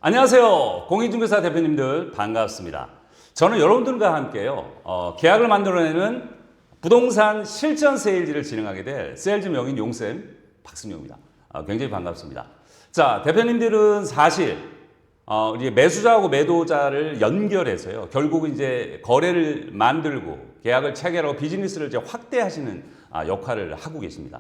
안녕하세요. 공인중개사 대표님들 반갑습니다. 저는 여러분들과 함께요. 계약을 만들어내는 부동산 실전 세일즈를 진행하게 될 세일즈 명인 용쌤 박승용입니다. 굉장히 반갑습니다. 자, 대표님들은 사실 우리 매수자하고 매도자를 연결해서요. 결국은 이제 거래를 만들고 계약을 체결하고 비즈니스를 이제 확대하시는 역할을 하고 계십니다.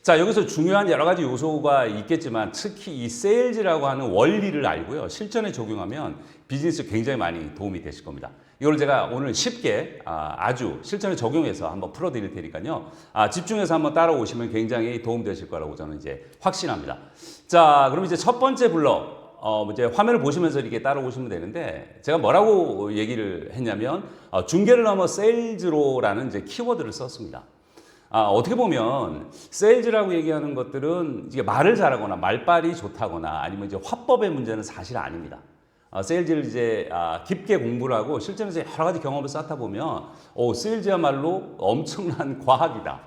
자, 여기서 중요한 여러 가지 요소가 있겠지만 특히 이 세일즈라고 하는 원리를 알고요. 실전에 적용하면 비즈니스에 굉장히 많이 도움이 되실 겁니다. 이걸 제가 오늘 쉽게 아주 실전에 적용해서 한번 풀어드릴 테니까요. 집중해서 한번 따라오시면 굉장히 도움되실 거라고 저는 이제 확신합니다. 자, 그럼 이제 첫 번째 블럭. 이제 화면을 보시면서 이렇게 따라오시면 되는데 제가 뭐라고 얘기를 했냐면 중개를 넘어 세일즈로라는 이제 키워드를 썼습니다. 어떻게 보면 세일즈라고 얘기하는 것들은 이게 말을 잘하거나 말빨이 좋다거나 아니면 이제 화법의 문제는 사실 아닙니다. 세일즈를 이제 깊게 공부를 하고 실전에서 여러 가지 경험을 쌓다 보면 세일즈야말로 엄청난 과학이다.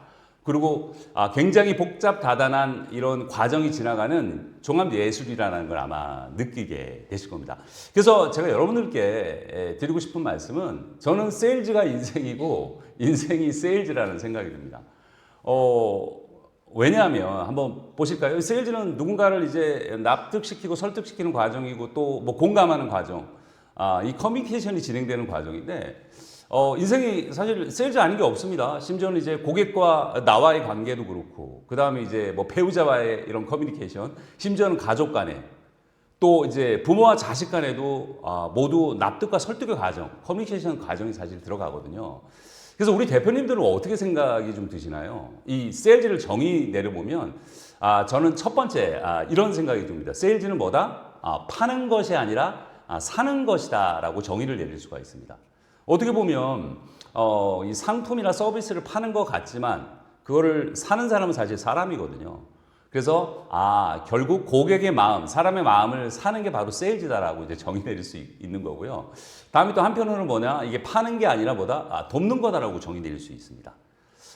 그리고 굉장히 복잡 다단한 이런 과정이 지나가는 종합 예술이라는 걸 아마 느끼게 되실 겁니다. 그래서 제가 여러분들께 드리고 싶은 말씀은 저는 세일즈가 인생이고 인생이 세일즈라는 생각이 듭니다. 왜냐하면 한번 보실까요? 세일즈는 누군가를 이제 납득시키고 설득시키는 과정이고 또 뭐 공감하는 과정, 이 커뮤니케이션이 진행되는 과정인데 인생이 사실 세일즈 아닌 게 없습니다. 심지어는 이제 고객과 나와의 관계도 그렇고, 그 다음에 이제 뭐 배우자와의 이런 커뮤니케이션, 심지어는 가족 간에, 또 이제 부모와 자식 간에도 모두 납득과 설득의 과정, 커뮤니케이션 과정이 사실 들어가거든요. 그래서 우리 대표님들은 어떻게 생각이 좀 드시나요? 이 세일즈를 정의 내려보면, 저는 첫 번째, 이런 생각이 듭니다. 세일즈는 뭐다? 파는 것이 아니라 사는 것이다 라고 정의를 내릴 수가 있습니다. 어떻게 보면 이 상품이나 서비스를 파는 것 같지만 그거를 사는 사람은 사실 사람이거든요. 그래서 결국 고객의 마음, 사람의 마음을 사는 게 바로 세일즈다라고 이제 정의 내릴 수 있는 거고요. 다음에 또 한편으로는 뭐냐, 이게 파는 게 아니라 뭐다, 돕는 거다라고 정의 내릴 수 있습니다.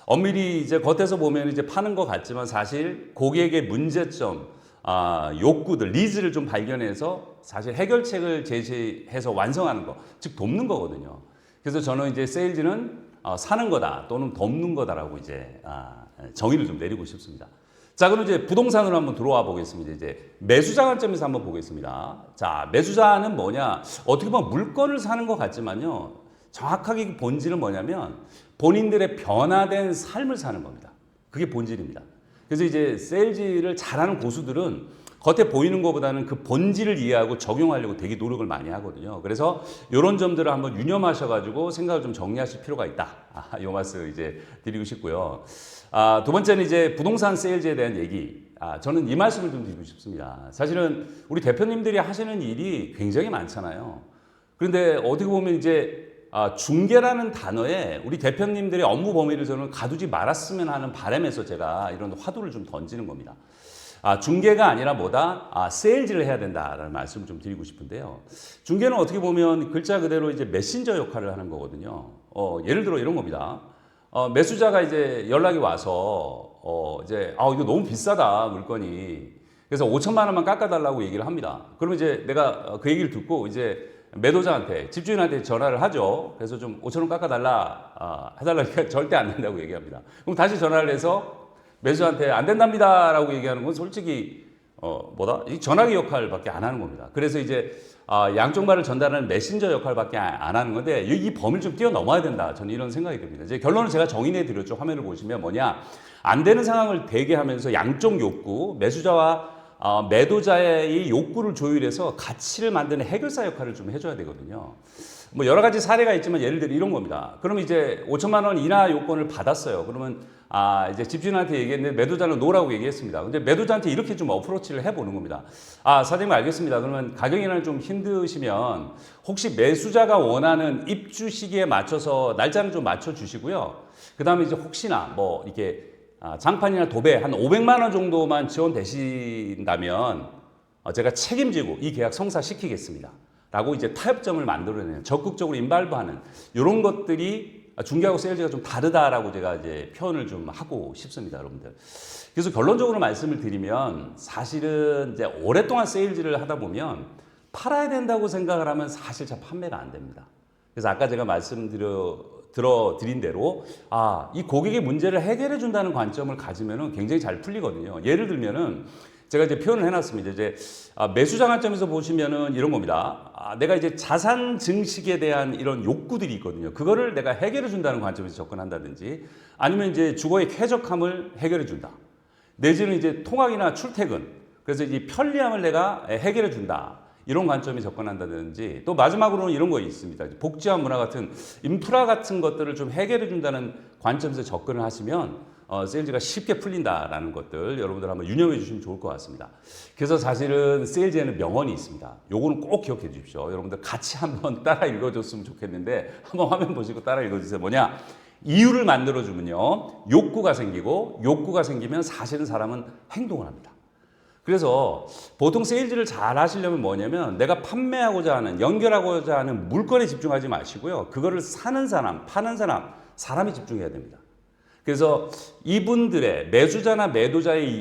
엄밀히 이제 겉에서 보면 이제 파는 것 같지만 사실 고객의 문제점, 욕구들, 니즈를 좀 발견해서 사실 해결책을 제시해서 완성하는 거, 즉 돕는 거거든요. 그래서 저는 이제 세일즈는 사는 거다 또는 돕는 거다라고 이제 정의를 좀 내리고 싶습니다. 자, 그럼 이제 부동산으로 한번 들어와 보겠습니다. 이제 매수자 관점에서 한번 보겠습니다. 자, 매수자는 뭐냐? 어떻게 보면 물건을 사는 것 같지만요. 정확하게 그 본질은 뭐냐면 본인들의 변화된 삶을 사는 겁니다. 그게 본질입니다. 그래서 이제 세일즈를 잘하는 고수들은 겉에 보이는 것보다는 그 본질을 이해하고 적용하려고 되게 노력을 많이 하거든요. 그래서 이런 점들을 한번 유념하셔가지고 생각을 좀 정리하실 필요가 있다. 이 말씀을 이제 드리고 싶고요. 두 번째는 이제 부동산 세일즈에 대한 얘기. 저는 이 말씀을 좀 드리고 싶습니다. 사실은 우리 대표님들이 하시는 일이 굉장히 많잖아요. 그런데 어떻게 보면 이제 중개라는 단어에 우리 대표님들의 업무 범위를 저는 가두지 말았으면 하는 바람에서 제가 이런 화두를 좀 던지는 겁니다. 중개가 아니라 뭐다? 세일즈를 해야 된다라는 말씀을 좀 드리고 싶은데요. 중개는 어떻게 보면 글자 그대로 이제 메신저 역할을 하는 거거든요. 예를 들어 이런 겁니다. 매수자가 이제 연락이 와서 이제 이거 너무 비싸다 물건이. 그래서 5천만 원만 깎아달라고 얘기를 합니다. 그러면 이제 내가 그 얘기를 듣고 이제 매도자한테, 집주인한테 전화를 하죠. 그래서 좀 5천 원 깎아달라 해달라니까 절대 안 된다고 얘기합니다. 그럼 다시 전화를 해서 매수자한테 안 된답니다 라고 얘기하는 건 솔직히 이 전화기 역할밖에 안 하는 겁니다. 그래서 이제 양쪽 말을 전달하는 메신저 역할밖에 안 하는 건데 이 범위를 좀 뛰어넘어야 된다. 저는 이런 생각이 듭니다. 이제 결론은 제가 정의해 드렸죠. 화면을 보시면 뭐냐, 안 되는 상황을 되게 하면서 양쪽 욕구, 매수자와 매도자의 욕구를 조율해서 가치를 만드는 해결사 역할을 좀 해줘야 되거든요. 뭐 여러 가지 사례가 있지만 예를 들어 이런 겁니다. 그럼 이제 5천만 원 이하 요건을 받았어요. 그러면 이제 집주인한테 얘기했는데 매도자는 노라고 얘기했습니다. 근데 매도자한테 이렇게 좀 어프로치를 해보는 겁니다. 사장님 알겠습니다. 그러면 가격이나 좀 힘드시면 혹시 매수자가 원하는 입주 시기에 맞춰서 날짜는 좀 맞춰주시고요. 그 다음에 이제 혹시나 뭐 이렇게 장판이나 도배 한 500만 원 정도만 지원되신다면 제가 책임지고 이 계약 성사시키겠습니다. 라고 이제 타협점을 만들어내는, 적극적으로 인발부하는 이런 것들이 중개하고 세일즈가 좀 다르다라고 제가 이제 표현을 좀 하고 싶습니다, 여러분들. 그래서 결론적으로 말씀을 드리면 사실은 이제 오랫동안 세일즈를 하다 보면 팔아야 된다고 생각을 하면 사실 잘 판매가 안 됩니다. 그래서 아까 제가 들어드린 대로 이 고객의 문제를 해결해 준다는 관점을 가지면은 굉장히 잘 풀리거든요. 예를 들면은 제가 이제 표현을 해놨습니다. 이제 매수자 관점에서 보시면은 이런 겁니다. 내가 이제 자산 증식에 대한 이런 욕구들이 있거든요. 그거를 내가 해결해 준다는 관점에서 접근한다든지 아니면 이제 주거의 쾌적함을 해결해 준다. 내지는 이제 통학이나 출퇴근, 그래서 이제 편리함을 내가 해결해 준다. 이런 관점에 접근한다든지 또 마지막으로는 이런 거 있습니다. 복지와 문화 같은 인프라 같은 것들을 좀 해결해 준다는 관점에서 접근을 하시면 세일즈가 쉽게 풀린다라는 것들 여러분들 한번 유념해 주시면 좋을 것 같습니다. 그래서 사실은 세일즈에는 명언이 있습니다. 요거는 꼭 기억해 주십시오. 여러분들 같이 한번 따라 읽어줬으면 좋겠는데 한번 화면 보시고 따라 읽어주세요. 뭐냐? 이유를 만들어주면요 욕구가 생기고 욕구가 생기면 사실은 사람은 행동을 합니다. 그래서 보통 세일즈를 잘 하시려면 뭐냐면 내가 판매하고자 하는 연결하고자 하는 물건에 집중하지 마시고요. 그거를 사는 사람, 파는 사람, 사람이 집중해야 됩니다. 그래서 이분들의 매수자나 매도자의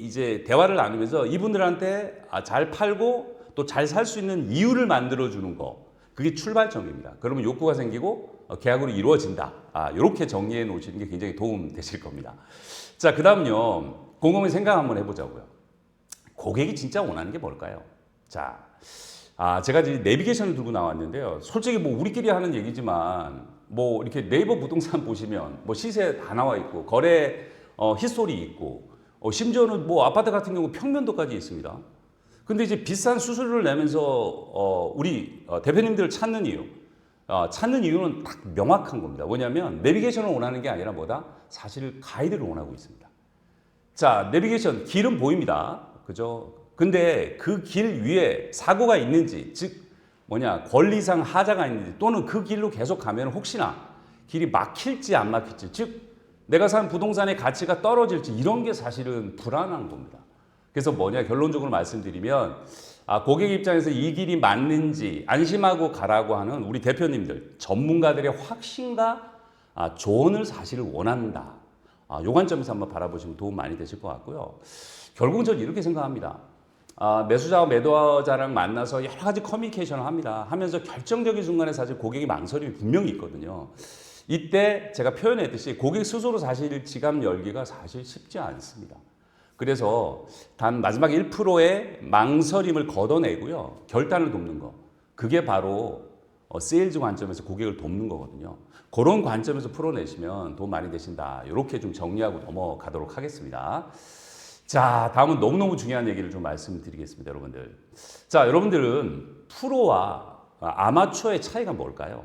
이제 대화를 나누면서 이분들한테 잘 팔고 또 잘 살 수 있는 이유를 만들어 주는 거. 그게 출발점입니다. 그러면 욕구가 생기고 계약으로 이루어진다. 이렇게 정리해 놓으시는 게 굉장히 도움 되실 겁니다. 자, 그다음요. 곰곰이 생각 한번 해보자고요. 고객이 진짜 원하는 게 뭘까요? 자, 제가 이제 내비게이션을 들고 나왔는데요. 솔직히 뭐 우리끼리 하는 얘기지만 뭐 이렇게 네이버 부동산 보시면 뭐 시세 다 나와 있고 거래 히스토리 있고 심지어는 뭐 아파트 같은 경우 평면도까지 있습니다. 근데 이제 비싼 수수료를 내면서 우리 대표님들을 찾는 이유는 딱 명확한 겁니다. 뭐냐면 내비게이션을 원하는 게 아니라 뭐다? 사실 가이드를 원하고 있습니다. 자, 내비게이션 길은 보입니다. 그죠? 근데 그 길 위에 사고가 있는지, 즉 권리상 하자가 있는지 또는 그 길로 계속 가면 혹시나 길이 막힐지 안 막힐지, 즉 내가 산 부동산의 가치가 떨어질지 이런 게 사실은 불안한 겁니다. 그래서 결론적으로 말씀드리면 고객 입장에서 이 길이 맞는지 안심하고 가라고 하는 우리 대표님들, 전문가들의 확신과 조언을 사실을 원한다. 요 관점에서 한번 바라보시면 도움 많이 되실 것 같고요. 결국은 저는 이렇게 생각합니다. 매수자와 매도자랑 만나서 여러 가지 커뮤니케이션을 합니다. 하면서 결정적인 순간에 사실 고객이 망설임이 분명히 있거든요. 이때 제가 표현했듯이 고객 스스로 사실 지갑 열기가 사실 쉽지 않습니다. 그래서 단 마지막 1%의 망설임을 걷어내고요. 결단을 돕는 거. 그게 바로 세일즈 관점에서 고객을 돕는 거거든요. 그런 관점에서 풀어내시면 도움 많이 되신다. 이렇게 좀 정리하고 넘어가도록 하겠습니다. 자, 다음은 너무너무 중요한 얘기를 좀 말씀드리겠습니다, 여러분들. 자, 여러분들은 프로와 아마추어의 차이가 뭘까요?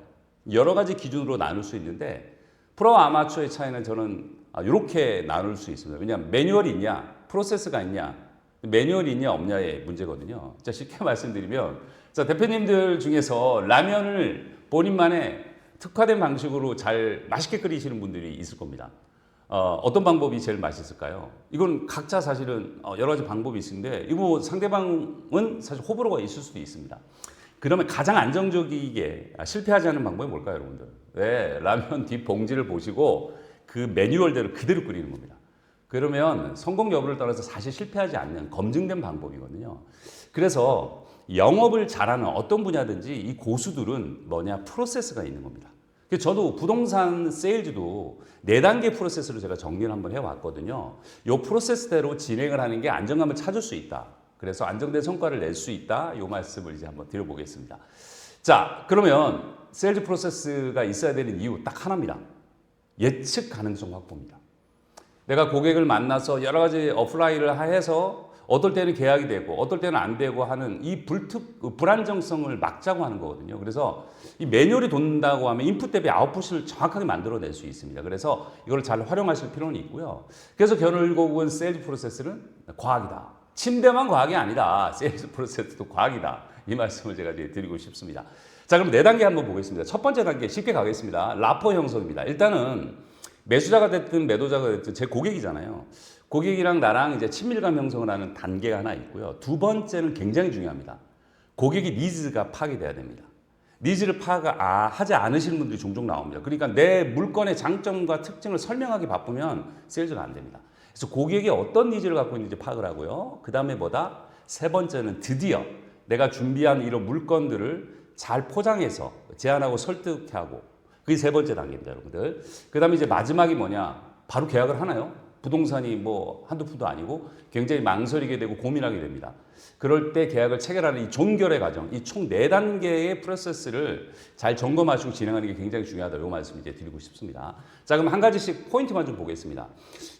여러 가지 기준으로 나눌 수 있는데 프로와 아마추어의 차이는 저는 이렇게 나눌 수 있습니다. 왜냐하면 매뉴얼이 있냐, 프로세스가 있냐, 매뉴얼이 있냐 없냐의 문제거든요. 자, 쉽게 말씀드리면 자, 대표님들 중에서 라면을 본인만의 특화된 방식으로 잘 맛있게 끓이시는 분들이 있을 겁니다. 어떤 방법이 제일 맛있을까요? 이건 각자 사실은 여러 가지 방법이 있는데 이거 상대방은 사실 호불호가 있을 수도 있습니다. 그러면 가장 안정적이게 실패하지 않는 방법이 뭘까요, 여러분들? 네, 라면 뒷 봉지를 보시고 그 매뉴얼대로 그대로 끓이는 겁니다. 그러면 성공 여부를 떠나서 사실 실패하지 않는 검증된 방법이거든요. 그래서 영업을 잘하는 어떤 분야든지 이 고수들은 프로세스가 있는 겁니다. 저도 부동산 세일즈도 4단계 프로세스로 제가 정리를 한번 해왔거든요. 이 프로세스대로 진행을 하는 게 안정감을 찾을 수 있다. 그래서 안정된 성과를 낼 수 있다. 이 말씀을 이제 한번 드려보겠습니다. 자, 그러면 세일즈 프로세스가 있어야 되는 이유 딱 하나입니다. 예측 가능성 확보입니다. 내가 고객을 만나서 여러 가지 어플라이를 해서 어떨 때는 계약이 되고 어떨 때는 안 되고 하는 이 불안정성을 막자고 하는 거거든요. 그래서 이 매뉴얼이 돈다고 하면 인풋 대비 아웃풋을 정확하게 만들어낼 수 있습니다. 그래서 이걸 잘 활용하실 필요는 있고요. 그래서 결국은 세일즈 프로세스는 과학이다. 침대만 과학이 아니다. 세일즈 프로세스도 과학이다. 이 말씀을 제가 드리고 싶습니다. 자, 그럼 4단계 한번 보겠습니다. 첫 번째 단계 쉽게 가겠습니다. 라포 형성입니다. 일단은 매수자가 됐든 매도자가 됐든 제 고객이잖아요. 고객이랑 나랑 이제 친밀감 형성을 하는 단계가 하나 있고요. 두 번째는 굉장히 중요합니다. 고객의 니즈가 파악이 돼야 됩니다. 니즈를 파악하지 않으시는 분들이 종종 나옵니다. 그러니까 내 물건의 장점과 특징을 설명하기 바쁘면 세일즈가 안 됩니다. 그래서 고객이 어떤 니즈를 갖고 있는지 파악을 하고요. 그 다음에 세 번째는 드디어 내가 준비한 이런 물건들을 잘 포장해서 제안하고 설득하고 그게 세 번째 단계입니다, 여러분들. 그 다음에 이제 마지막이 뭐냐? 바로 계약을 하나요? 부동산이 뭐 한두 푼도 아니고 굉장히 망설이게 되고 고민하게 됩니다. 그럴 때 계약을 체결하는 이 종결의 과정, 이 총 4단계의 프로세스를 잘 점검하시고 진행하는 게 굉장히 중요하다. 이 말씀 이제 드리고 싶습니다. 자, 그럼 한 가지씩 포인트만 좀 보겠습니다.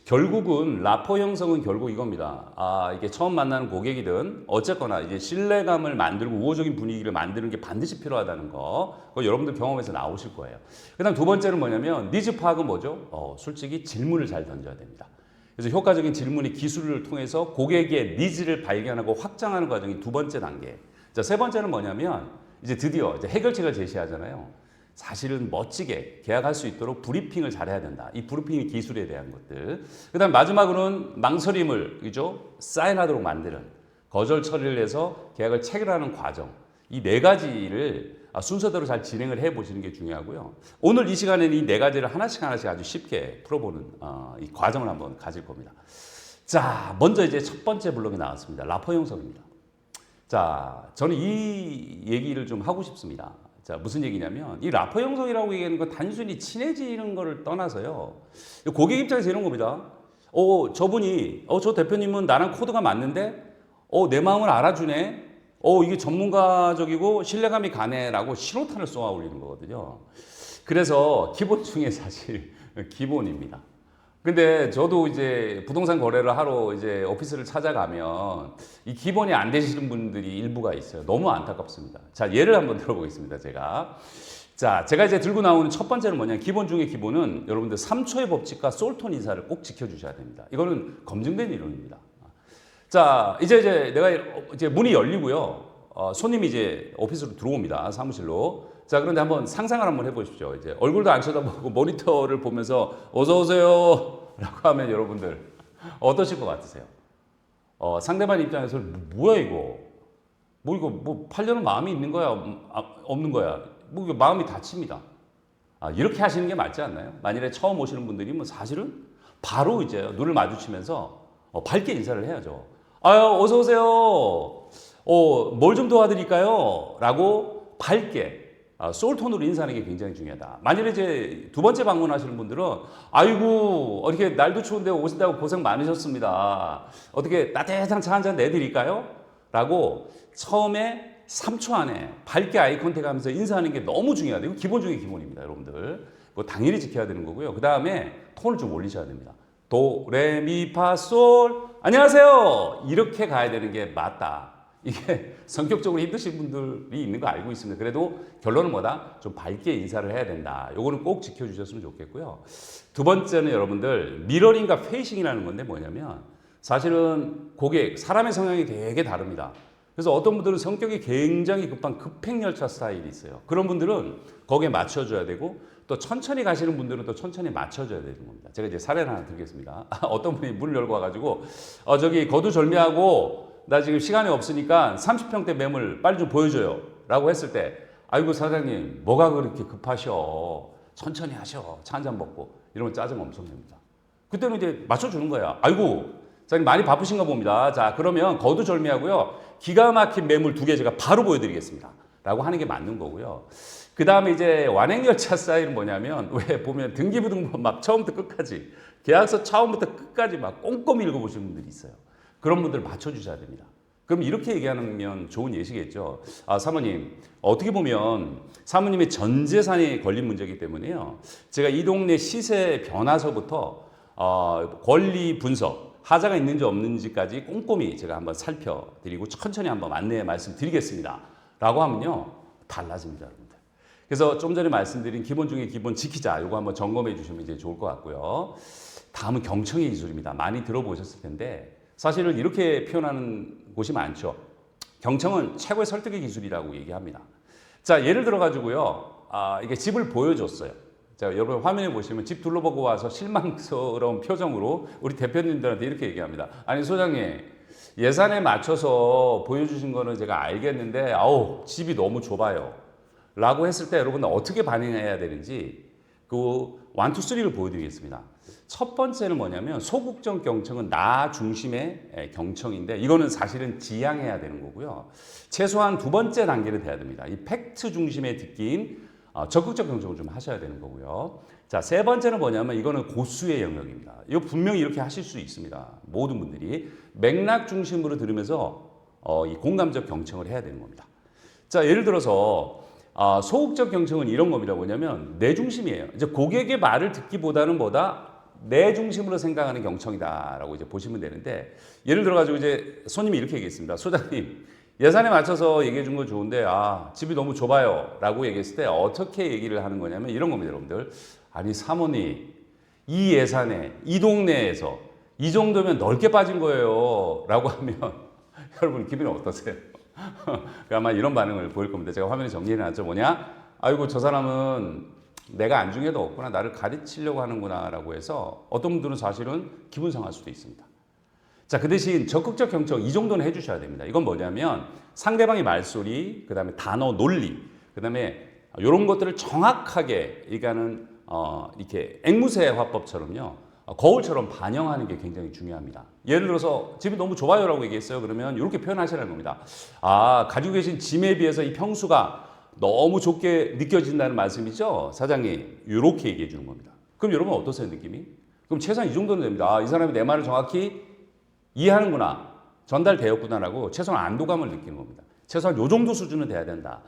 결국은 라포 형성은 결국 이겁니다. 이게 처음 만나는 고객이든 어쨌거나 이제 신뢰감을 만들고 우호적인 분위기를 만드는 게 반드시 필요하다는 거. 그거 여러분들 경험에서 나오실 거예요. 그다음 두 번째는 뭐냐면 니즈 파악은 뭐죠? 솔직히 질문을 잘 던져야 됩니다. 그래서 효과적인 질문의 기술을 통해서 고객의 니즈를 발견하고 확장하는 과정이 두 번째 단계. 자, 세 번째는 뭐냐면 이제 드디어 이제 해결책을 제시하잖아요. 사실은 멋지게 계약할 수 있도록 브리핑을 잘해야 된다. 이 브리핑 기술에 대한 것들. 그다음 마지막으로는 망설임을 그죠? 사인하도록 만드는 거절 처리를 해서 계약을 체결하는 과정. 이 네 가지를 순서대로 잘 진행을 해 보시는 게 중요하고요. 오늘 이 시간에는 이 네 가지를 하나씩 아주 쉽게 풀어보는 이 과정을 한번 가질 겁니다. 자, 먼저 이제 첫 번째 블록이 나왔습니다. 라포 형성입니다. 자, 저는 이 얘기를 좀 하고 싶습니다. 자, 무슨 얘기냐면 이 라포 형성이라고 얘기하는 건 단순히 친해지는 거를 떠나서요. 고객 입장에서 이런 겁니다. 저분이 저 대표님은 나랑 코드가 맞는데 내 마음을 알아주네. 이게 전문가적이고 신뢰감이 가네라고 신호탄을 쏘아 올리는 거거든요. 그래서 기본 중에 사실 기본입니다. 근데 저도 이제 부동산 거래를 하러 이제 오피스를 찾아가면 이 기본이 안 되시는 분들이 일부가 있어요. 너무 안타깝습니다. 자, 예를 한번 들어보겠습니다, 제가. 자, 제가 이제 들고 나오는 첫 번째는 뭐냐면 기본 중에 기본은 여러분들 3초의 법칙과 솔톤 인사를 꼭 지켜주셔야 됩니다. 이거는 검증된 이론입니다. 자, 이제 내가 이제 문이 열리고요. 손님이 이제 오피스로 들어옵니다. 사무실로. 자, 그런데 한번 상상을 한번 해보십시오. 이제 얼굴도 안 쳐다보고 모니터를 보면서 어서 오세요 라고 하면 여러분들 어떠실 것 같으세요? 상대방 입장에서는 뭐야 이거? 뭐 팔려는 마음이 있는 거야? 없는 거야? 이거 마음이 다칩니다. 이렇게 하시는 게 맞지 않나요? 만일에 처음 오시는 분들이 뭐 사실은 바로 이제 눈을 마주치면서 밝게 인사를 해야죠. 어서 오세요. 뭘 좀 도와드릴까요? 라고 밝게 소울톤으로 인사하는 게 굉장히 중요하다. 만일에 이제 두 번째 방문하시는 분들은 아이고 어떻게 날도 추운데 오신다고 고생 많으셨습니다. 어떻게 따뜻한 차 한 잔 내드릴까요? 라고 처음에 3초 안에 밝게 아이 컨택 하면서 인사하는 게 너무 중요하다. 이거 기본 중에 기본입니다, 여러분들. 이거 당연히 지켜야 되는 거고요. 그 다음에 톤을 좀 올리셔야 됩니다. 도, 레, 미, 파, 솔. 안녕하세요. 이렇게 가야 되는 게 맞다. 이게 성격적으로 힘드신 분들이 있는 거 알고 있습니다. 그래도 결론은 뭐다? 좀 밝게 인사를 해야 된다. 요거는 꼭 지켜주셨으면 좋겠고요. 두 번째는 여러분들 미러링과 페이싱이라는 건데 뭐냐면 사실은 고객, 사람의 성향이 되게 다릅니다. 그래서 어떤 분들은 성격이 굉장히 급한 급행열차 스타일이 있어요. 그런 분들은 거기에 맞춰줘야 되고 또 천천히 가시는 분들은 또 천천히 맞춰줘야 되는 겁니다. 제가 이제 사례를 하나 드리겠습니다. 어떤 분이 문을 열고 와가지고 저기 거두절미하고 나 지금 시간이 없으니까 30평대 매물 빨리 좀 보여줘요 라고 했을 때 아이고 사장님 뭐가 그렇게 급하셔 천천히 하셔 차 한잔 먹고 이러면 짜증 엄청 냅니다. 그때는 이제 맞춰주는 거야. 아이고 사장님 많이 바쁘신가 봅니다. 자 그러면 거두절미하고요 기가 막힌 매물 2개 제가 바로 보여드리겠습니다 라고 하는 게 맞는 거고요. 그 다음에 이제 완행열차 스타일은 뭐냐면 왜 보면 등기부등본 막 처음부터 끝까지 계약서 처음부터 끝까지 막 꼼꼼히 읽어보시는 분들이 있어요. 그런 분들 맞춰주셔야 됩니다. 그럼 이렇게 얘기하면 좋은 예시겠죠. 사모님 어떻게 보면 사모님의 전 재산이 걸린 문제이기 때문에요. 제가 이 동네 시세 변화서부터 권리 분석 하자가 있는지 없는지까지 꼼꼼히 제가 한번 살펴드리고 천천히 한번 안내 말씀드리겠습니다. 라고 하면요 달라집니다, 여러분들. 그래서 좀 전에 말씀드린 기본 중에 기본 지키자 이거 한번 점검해 주시면 이제 좋을 것 같고요. 다음은 경청의 기술입니다. 많이 들어보셨을 텐데 사실은 이렇게 표현하는 곳이 많죠. 경청은 최고의 설득의 기술이라고 얘기합니다. 자, 예를 들어 가지고요. 이게 집을 보여줬어요. 자, 여러분 화면에 보시면 집 둘러보고 와서 실망스러운 표정으로 우리 대표님들한테 이렇게 얘기합니다. 아니 소장님 예산에 맞춰서 보여주신 거는 제가 알겠는데 집이 너무 좁아요. 라고 했을 때 여러분은 어떻게 반응해야 되는지 그 1, 2, 3를 보여드리겠습니다. 첫 번째는 뭐냐면 소극적 경청은 나 중심의 경청인데 이거는 사실은 지향해야 되는 거고요. 최소한 두 번째 단계는 돼야 됩니다. 이 팩트 중심의 듣기인 적극적 경청을 좀 하셔야 되는 거고요. 자, 세 번째는 뭐냐면 이거는 고수의 영역입니다. 이거 분명히 이렇게 하실 수 있습니다. 모든 분들이 맥락 중심으로 들으면서 이 공감적 경청을 해야 되는 겁니다. 자, 예를 들어서 소극적 경청은 이런 겁니다. 뭐냐면 내 중심이에요. 이제 고객의 말을 듣기보다는 내 중심으로 생각하는 경청이다라고 이제 보시면 되는데 예를 들어 가지고 이제 손님이 이렇게 얘기했습니다. 소장님, 예산에 맞춰서 얘기해 준 거 좋은데 집이 너무 좁아요라고 얘기했을 때 어떻게 얘기를 하는 거냐면 이런 겁니다, 여러분들. 아니 사모님, 이 예산에 이 동네에서 이 정도면 넓게 빠진 거예요라고 하면 여러분 기분이 어떠세요? 아마 이런 반응을 보일 겁니다. 제가 화면에 정리해 놨죠. 뭐냐? 아이고 저 사람은 내가 안중에도 없구나. 나를 가르치려고 하는구나 라고 해서 어떤 분들은 사실은 기분 상할 수도 있습니다. 자, 그 대신 적극적 경청 이 정도는 해주셔야 됩니다. 이건 뭐냐면 상대방의 말소리, 그 다음에 단어 논리, 그 다음에 이런 것들을 정확하게 이렇게 앵무새 화법처럼요. 거울처럼 반영하는 게 굉장히 중요합니다. 예를 들어서 집이 너무 좁아요라고 얘기했어요. 그러면 이렇게 표현하시라는 겁니다. 가지고 계신 짐에 비해서 이 평수가 너무 좁게 느껴진다는 말씀이죠. 사장님, 이렇게 얘기해 주는 겁니다. 그럼 여러분 어떠세요, 느낌이? 그럼 최소한 이 정도는 됩니다. 이 사람이 내 말을 정확히 이해하는구나, 전달되었구나라고 최소한 안도감을 느끼는 겁니다. 최소한 이 정도 수준은 돼야 된다.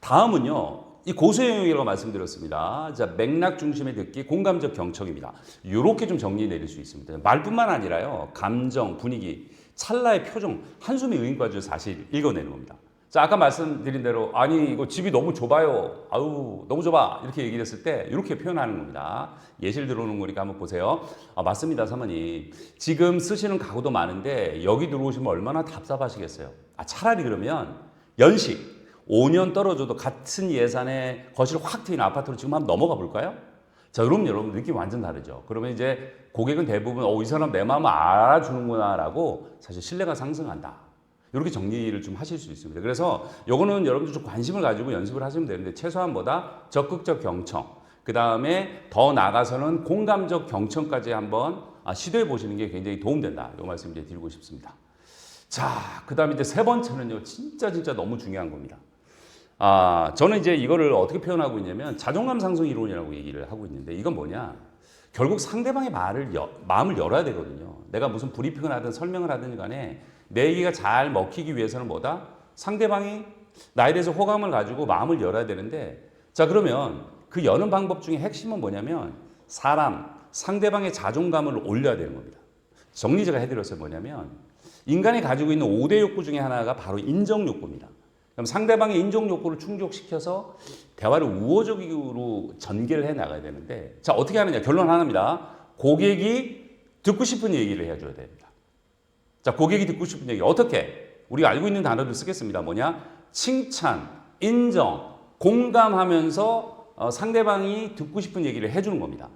다음은요. 이 고수의 영역이라고 말씀드렸습니다. 자, 맥락 중심의 듣기, 공감적 경청입니다. 이렇게 좀 정리 내릴 수 있습니다. 말뿐만 아니라요. 감정, 분위기, 찰나의 표정, 한숨의 의인까지 사실 읽어내는 겁니다. 자, 아까 말씀드린 대로 아니 이거 집이 너무 좁아요. 아우 너무 좁아. 이렇게 얘기를 했을 때 이렇게 표현하는 겁니다. 예시를 들어오는 거니까 한번 보세요. 맞습니다, 사모님. 지금 쓰시는 가구도 많은데 여기 들어오시면 얼마나 답답하시겠어요. 차라리 그러면 연식 5년 떨어져도 같은 예산에 거실 확 트인 아파트로 지금 한번 넘어가 볼까요? 자, 그럼 여러분 느낌 완전 다르죠. 그러면 이제 고객은 대부분 이 사람 내 마음을 알아주는구나라고 사실 신뢰가 상승한다. 이렇게 정리를 좀 하실 수 있습니다. 그래서 요거는 여러분들 좀 관심을 가지고 연습을 하시면 되는데 최소한 적극적 경청, 그 다음에 더 나아가서는 공감적 경청까지 한번 시도해 보시는 게 굉장히 도움된다. 이 말씀 이제 드리고 싶습니다. 자, 그 다음에 이제 세 번째는요, 진짜 너무 중요한 겁니다. 저는 이제 이거를 어떻게 표현하고 있냐면 자존감 상승 이론이라고 얘기를 하고 있는데 이건 뭐냐? 결국 상대방의 마음을 열어야 되거든요. 내가 무슨 브리핑을 하든 설명을 하든 간에 내 얘기가 잘 먹히기 위해서는 상대방이 나에 대해서 호감을 가지고 마음을 열어야 되는데 자, 그러면 그 여는 방법 중에 핵심은 뭐냐면 상대방의 자존감을 올려야 되는 겁니다. 정리 제가 해드렸어요. 뭐냐면 인간이 가지고 있는 5대 욕구 중에 하나가 바로 인정 욕구입니다. 그럼 상대방의 인정 욕구를 충족시켜서 대화를 우호적으로 전개를 해 나가야 되는데 자, 어떻게 하느냐? 결론 하나입니다. 고객이 듣고 싶은 얘기를 해줘야 됩니다. 자, 고객이 듣고 싶은 얘기 어떻게? 우리가 알고 있는 단어를 쓰겠습니다. 뭐냐? 칭찬, 인정, 공감하면서 상대방이 듣고 싶은 얘기를 해주는 겁니다.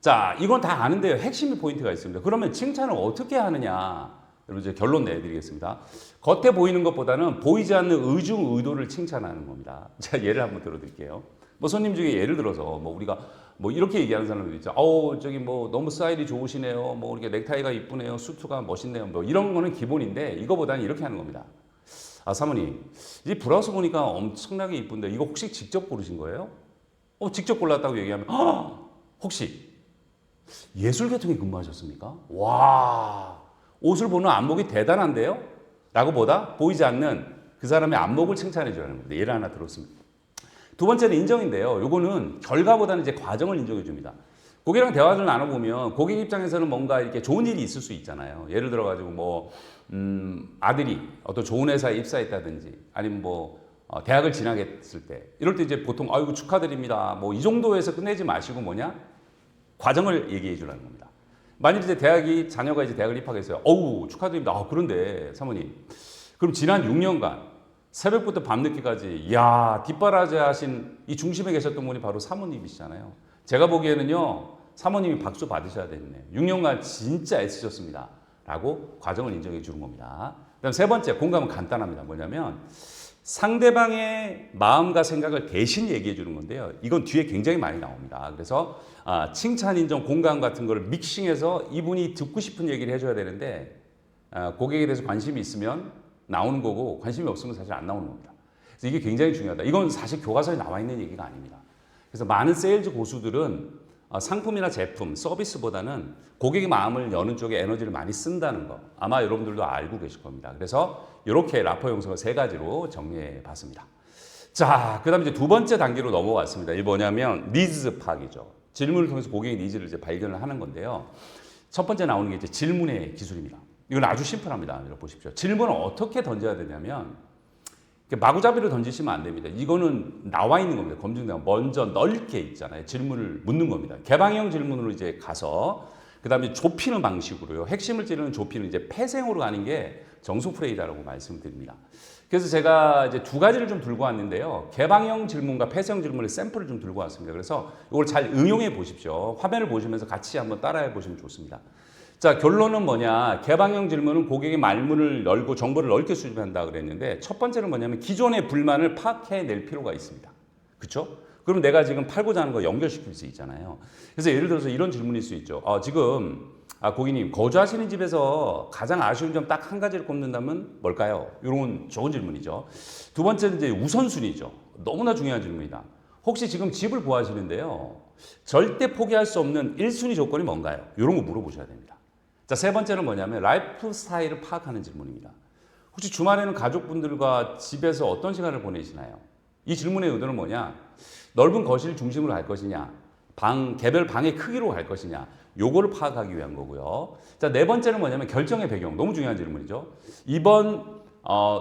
자, 이건 다 아는데요. 핵심의 포인트가 있습니다. 그러면 칭찬을 어떻게 하느냐? 여러분 이제 결론 내드리겠습니다. 겉에 보이는 것보다는 보이지 않는 의중 의도를 칭찬하는 겁니다. 제가 예를 한번 들어드릴게요. 손님 중에 예를 들어서 우리가 이렇게 얘기하는 사람들 있죠. 저기 너무 스타일이 좋으시네요. 이렇게 넥타이가 이쁘네요. 수트가 멋있네요. 이런 거는 기본인데 이거보다는 이렇게 하는 겁니다. 사모님, 이 브라우스 보니까 엄청나게 이쁜데 이거 혹시 직접 고르신 거예요? 직접 골랐다고 얘기하면 혹시 예술계통에 근무하셨습니까? 와, 옷을 보는 안목이 대단한데요? 라고 보이지 않는 그 사람의 안목을 칭찬해 주라는 겁니다. 예를 하나 들었습니다. 두 번째는 인정인데요. 요거는 결과보다는 이제 과정을 인정해 줍니다. 고객이랑 대화를 나눠보면 고객 입장에서는 뭔가 이렇게 좋은 일이 있을 수 있잖아요. 예를 들어가지고 아들이 어떤 좋은 회사에 입사했다든지 아니면 대학을 진학했을 때 이럴 때 이제 보통 아이고 축하드립니다. 이 정도에서 끝내지 마시고 과정을 얘기해 주라는 겁니다. 만일 이제 자녀가 이제 대학을 입학했어요. 어우, 축하드립니다. 그런데 사모님, 그럼 지난 6년간 새벽부터 밤늦게까지 뒷바라지 하신 이 중심에 계셨던 분이 바로 사모님이시잖아요. 제가 보기에는요, 사모님이 박수 받으셔야 되겠네요. 6년간 진짜 애쓰셨습니다. 라고 과정을 인정해 주는 겁니다. 그다음 세 번째, 공감은 간단합니다. 뭐냐면 상대방의 마음과 생각을 대신 얘기해 주는 건데요. 이건 뒤에 굉장히 많이 나옵니다. 그래서 칭찬, 인정, 공감 같은 거를 믹싱해서 이분이 듣고 싶은 얘기를 해줘야 되는데 고객에 대해서 관심이 있으면 나오는 거고 관심이 없으면 사실 안 나오는 겁니다. 그래서 이게 굉장히 중요하다. 이건 사실 교과서에 나와 있는 얘기가 아닙니다. 그래서 많은 세일즈 고수들은 상품이나 제품, 서비스보다는 고객의 마음을 여는 쪽에 에너지를 많이 쓴다는 거 아마 여러분들도 알고 계실 겁니다. 그래서 이렇게 라포 형성을 3가지로 정리해 봤습니다. 자, 그 다음에 이제 두 번째 단계로 넘어왔습니다. 이게 뭐냐면 니즈 파악이죠. 질문을 통해서 고객의 니즈를 이제 발견을 하는 건데요. 첫 번째 나오는 게 이제 질문의 기술입니다. 이건 아주 심플합니다. 여러분 보십시오. 질문을 어떻게 던져야 되냐면 마구잡이로 던지시면 안 됩니다. 이거는 나와 있는 겁니다. 검증되면 먼저 넓게 있잖아요. 질문을 묻는 겁니다. 개방형 질문으로 이제 가서 그 다음에 좁히는 방식으로요. 핵심을 찌르는 좁히는 이제 폐생으로 가는 게 정수 프레이다라고 말씀드립니다. 그래서 제가 이제 2가지를 좀 들고 왔는데요. 개방형 질문과 폐쇄형 질문의 샘플을 좀 들고 왔습니다. 그래서 이걸 잘 응용해 보십시오. 화면을 보시면서 같이 한번 따라해 보시면 좋습니다. 자, 결론은 뭐냐. 개방형 질문은 고객의 말문을 열고 정보를 넓게 수집한다 그랬는데 첫 번째는 뭐냐면 기존의 불만을 파악해낼 필요가 있습니다. 그렇죠? 그럼 내가 지금 팔고자 하는 거 연결시킬 수 있잖아요. 그래서 예를 들어서 이런 질문일 수 있죠. 지금 고객님 거주하시는 집에서 가장 아쉬운 점 딱 한 가지를 꼽는다면 뭘까요? 이런 좋은 질문이죠. 두 번째는 이제 우선순위죠. 너무나 중요한 질문이다. 혹시 지금 집을 구하시는데요. 절대 포기할 수 없는 1순위 조건이 뭔가요? 이런 거 물어보셔야 됩니다. 자, 세 번째는 뭐냐면 라이프 스타일을 파악하는 질문입니다. 혹시 주말에는 가족분들과 집에서 어떤 시간을 보내시나요? 이 질문의 의도는 뭐냐? 넓은 거실 중심으로 갈 것이냐? 개별 방의 크기로 갈 것이냐? 요거를 파악하기 위한 거고요. 자, 네 번째는 뭐냐면 결정의 배경. 너무 중요한 질문이죠. 이번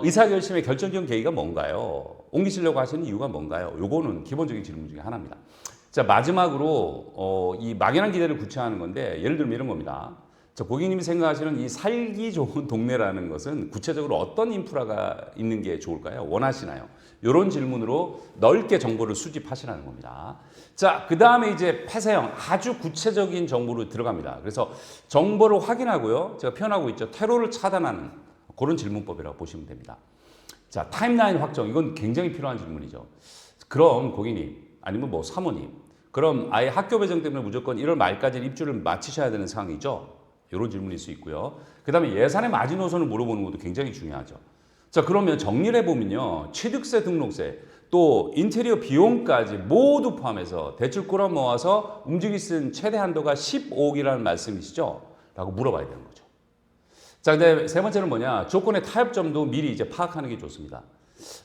의사결심의 결정적 계기가 뭔가요? 옮기시려고 하시는 이유가 뭔가요? 요거는 기본적인 질문 중에 하나입니다. 자, 마지막으로 이 막연한 기대를 구체화하는 건데 예를 들면 이런 겁니다. 자, 고객님이 생각하시는 이 살기 좋은 동네라는 것은 구체적으로 어떤 인프라가 있는 게 좋을까요? 원하시나요? 이런 질문으로 넓게 정보를 수집하시라는 겁니다. 자, 그 다음에 이제 폐쇄형 아주 구체적인 정보로 들어갑니다. 그래서 정보를 확인하고요. 제가 표현하고 있죠. 테러를 차단하는 그런 질문법이라고 보시면 됩니다. 자, 타임라인 확정. 이건 굉장히 필요한 질문이죠. 그럼 고객님 아니면 뭐 사모님 그럼 아예 학교 배정 때문에 무조건 1월 말까지 입주를 마치셔야 되는 상황이죠. 이런 질문일 수 있고요. 그 다음에 예산의 마지노선을 물어보는 것도 굉장히 중요하죠. 자, 그러면 정리를 해보면요. 취득세, 등록세, 또 인테리어 비용까지 모두 포함해서 대출 끌어 모아서 움직일 수 있는 최대 한도가 15억이라는 말씀이시죠? 라고 물어봐야 되는 거죠. 자, 근데 세 번째는 뭐냐? 조건의 타협점도 미리 이제 파악하는 게 좋습니다.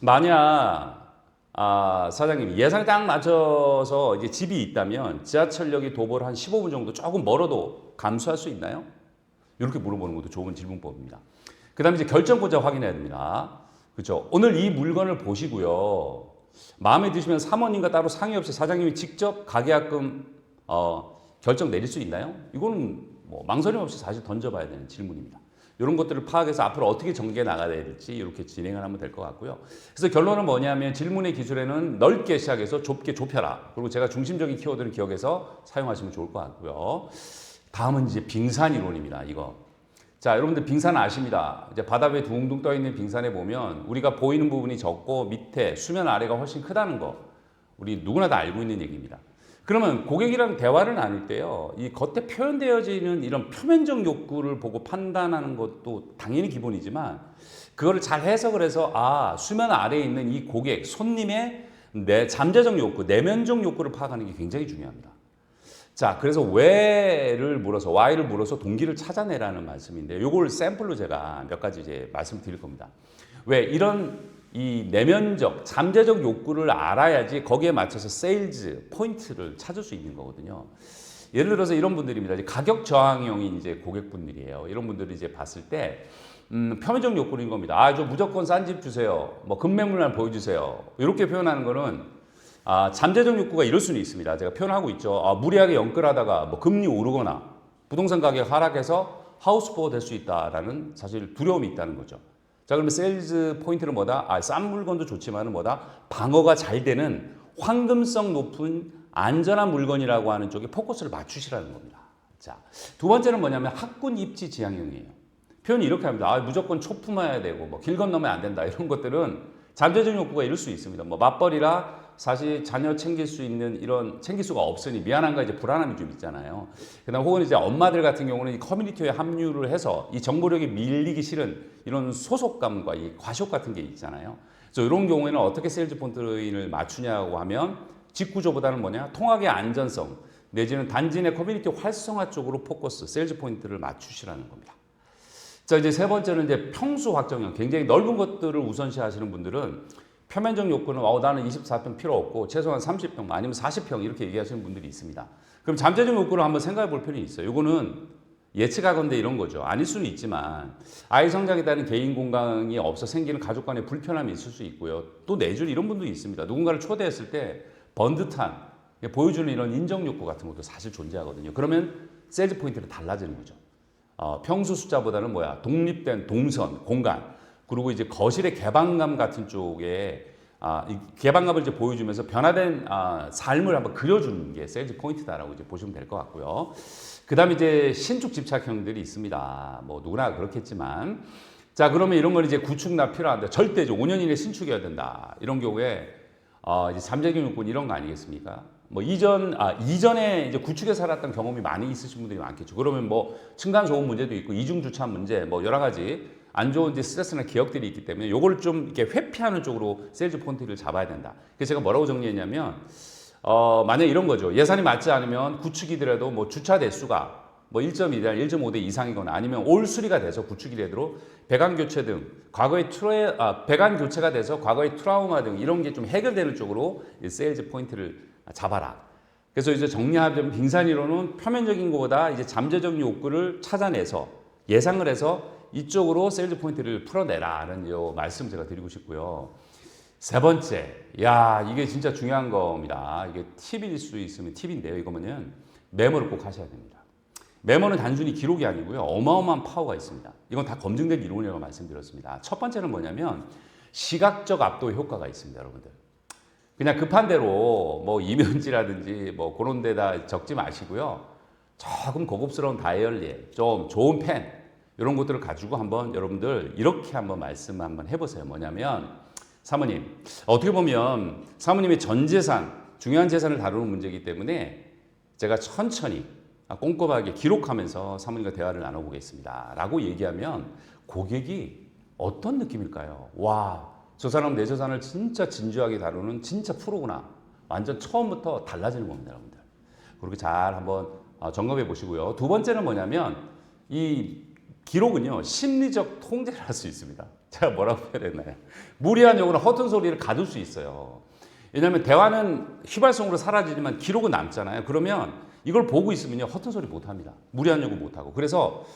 만약 사장님이 예산에 딱 맞춰서 이제 집이 있다면 지하철역이 도보를 한 15분 정도 조금 멀어도 감수할 수 있나요? 이렇게 물어보는 것도 좋은 질문법입니다. 그 다음에 이제 결정권자 확인해야 됩니다. 그렇죠? 오늘 이 물건을 보시고요. 마음에 드시면 사모님과 따로 상의 없이 사장님이 직접 가계약금 결정 내릴 수 있나요? 이거는 뭐 망설임 없이 사실 던져봐야 되는 질문입니다. 이런 것들을 파악해서 앞으로 어떻게 전개해 나가야 될지 이렇게 진행을 하면 될 것 같고요. 그래서 결론은 뭐냐면 질문의 기술에는 넓게 시작해서 좁게 좁혀라. 그리고 제가 중심적인 키워드를 기억해서 사용하시면 좋을 것 같고요. 다음은 이제 빙산 이론입니다. 이거. 자, 여러분들 빙산 아십니다. 이제 바다 위에 둥둥 떠 있는 빙산에 보면 우리가 보이는 부분이 적고 밑에 수면 아래가 훨씬 크다는 거. 우리 누구나 다 알고 있는 얘기입니다. 그러면 고객이랑 대화를 나눌 때요, 이 겉에 표현되어지는 이런 표면적 욕구를 보고 판단하는 것도 당연히 기본이지만, 그거를 잘 해석을 해서, 수면 아래에 있는 이 고객, 손님의 잠재적 욕구, 내면적 욕구를 파악하는 게 굉장히 중요합니다. 자, 그래서 why를 물어서 동기를 찾아내라는 말씀인데, 요걸 샘플로 제가 몇 가지 이제 말씀을 드릴 겁니다. 왜 이런 이 내면적, 잠재적 욕구를 알아야지 거기에 맞춰서 세일즈 포인트를 찾을 수 있는 거거든요. 예를 들어서 이런 분들입니다. 가격 저항형인 이제 고객분들이에요. 이런 분들이 이제 봤을 때, 표면적 욕구인 겁니다. 저 무조건 싼 집 주세요. 뭐 금매물만 보여주세요. 이렇게 표현하는 거는, 잠재적 욕구가 이럴 수는 있습니다. 제가 표현하고 있죠. 무리하게 연끌하다가 뭐 금리 오르거나 부동산 가격 하락해서 하우스포가 될 수 있다라는 사실 두려움이 있다는 거죠. 자, 그러면 세일즈 포인트는 뭐다? 싼 물건도 좋지만은 뭐다? 방어가 잘 되는 황금성 높은 안전한 물건이라고 하는 쪽에 포커스를 맞추시라는 겁니다. 자, 두 번째는 뭐냐면 학군 입지 지향형이에요. 표현이 이렇게 합니다. 무조건 초품화해야 되고 뭐 길 건너면 안 된다. 이런 것들은 잠재적 욕구가 이럴 수 있습니다. 뭐 맞벌이라 사실 자녀 챙길 수 있는 이런 챙길 수가 없으니 미안한가 이제 불안함이 좀 있잖아요. 그다음 혹은 이제 엄마들 같은 경우는 이 커뮤니티에 합류를 해서 이 정보력이 밀리기 싫은 이런 소속감과 이 과시욕 같은 게 있잖아요. 그래서 이런 경우에는 어떻게 세일즈 포인트를 맞추냐고 하면 직구조보다는 뭐냐 통학의 안전성 내지는 단지 내 커뮤니티 활성화 쪽으로 포커스 세일즈 포인트를 맞추시라는 겁니다. 자 이제 세 번째는 이제 평수 확정형 굉장히 넓은 것들을 우선시하시는 분들은 표면적 욕구는 나는 24평 필요 없고 최소한 30평 아니면 40평 이렇게 얘기하시는 분들이 있습니다. 그럼 잠재적 욕구를 한번 생각해 볼 필요는 있어요. 이거는 예측하건대 이런 거죠. 아닐 수는 있지만 아이 성장에 따른 개인 공간이 없어 생기는 가족 간의 불편함이 있을 수 있고요. 또 내줄 이런 분도 있습니다. 누군가를 초대했을 때 번듯한 보여주는 이런 인정 욕구 같은 것도 사실 존재하거든요. 그러면 세일즈 포인트는 달라지는 거죠. 평수 숫자보다는 독립된 동선, 공간 그리고 이제 거실의 개방감 같은 쪽에 이 개방감을 이제 보여주면서 변화된 삶을 한번 그려주는 게 세일즈 포인트다라고 이제 보시면 될 것 같고요. 그다음에 이제 신축 집착형들이 있습니다. 뭐 누구나 그렇겠지만 자 그러면 이런 건 이제 구축나 필요한데 절대죠. 5년 이내 신축이어야 된다. 이런 경우에 이제 잠재적 욕구는 이런 거 아니겠습니까? 뭐 이전에 이제 구축에 살았던 경험이 많이 있으신 분들이 많겠죠. 그러면 뭐 층간 소음 문제도 있고 이중 주차 문제 뭐 여러 가지 안 좋은 이제 스트레스나 기억들이 있기 때문에 요거를 좀 이렇게 회피하는 쪽으로 세일즈 포인트를 잡아야 된다. 그래서 제가 뭐라고 정리했냐면 만약 이런 거죠. 예산이 맞지 않으면 구축이더라도 뭐 주차 대수가 뭐 1.2대 1.5대 이상이거나 아니면 올 수리가 돼서 구축이 되도록 배관 교체 등 과거의 배관 교체가 돼서 과거의 트라우마 등 이런 게 좀 해결되는 쪽으로 세일즈 포인트를 잡아라. 그래서 이제 정리하자면 빙산이론은 표면적인 것보다 이제 잠재적 욕구를 찾아내서 예상을 해서 이쪽으로 세일즈 포인트를 풀어내라는 요 말씀 제가 드리고 싶고요. 세 번째, 이게 진짜 중요한 겁니다. 이게 팁일 수 있으면 팁인데요. 이거면은 메모를 꼭 하셔야 됩니다. 메모는 단순히 기록이 아니고요. 어마어마한 파워가 있습니다. 이건 다 검증된 이론이라고 말씀드렸습니다. 첫 번째는 뭐냐면 시각적 압도 효과가 있습니다, 여러분들. 그냥 급한 대로 뭐 이면지라든지 뭐 그런 데다 적지 마시고요. 조금 고급스러운 다이어리, 좀 좋은 펜 이런 것들을 가지고 한번 여러분들 이렇게 한번 말씀 한번 해보세요. 뭐냐면 사모님 어떻게 보면 사모님의 전 재산 중요한 재산을 다루는 문제이기 때문에 제가 천천히 꼼꼼하게 기록하면서 사모님과 대화를 나눠보겠습니다 라고 얘기하면 고객이 어떤 느낌일까요? 저 사람은 내 재산을 진짜 진지하게 다루는 진짜 프로구나. 완전 처음부터 달라지는 겁니다, 여러분들. 그렇게 잘 한번 점검해 보시고요. 두 번째는 뭐냐면 이 기록은요 심리적 통제를 할 수 있습니다. 제가 뭐라고 표현했나요? 무리한 요구나 허튼 소리를 가둘 수 있어요. 왜냐하면 대화는 휘발성으로 사라지지만 기록은 남잖아요. 그러면 이걸 보고 있으면요 허튼 소리 못합니다. 무리한 요구 못하고. 그래서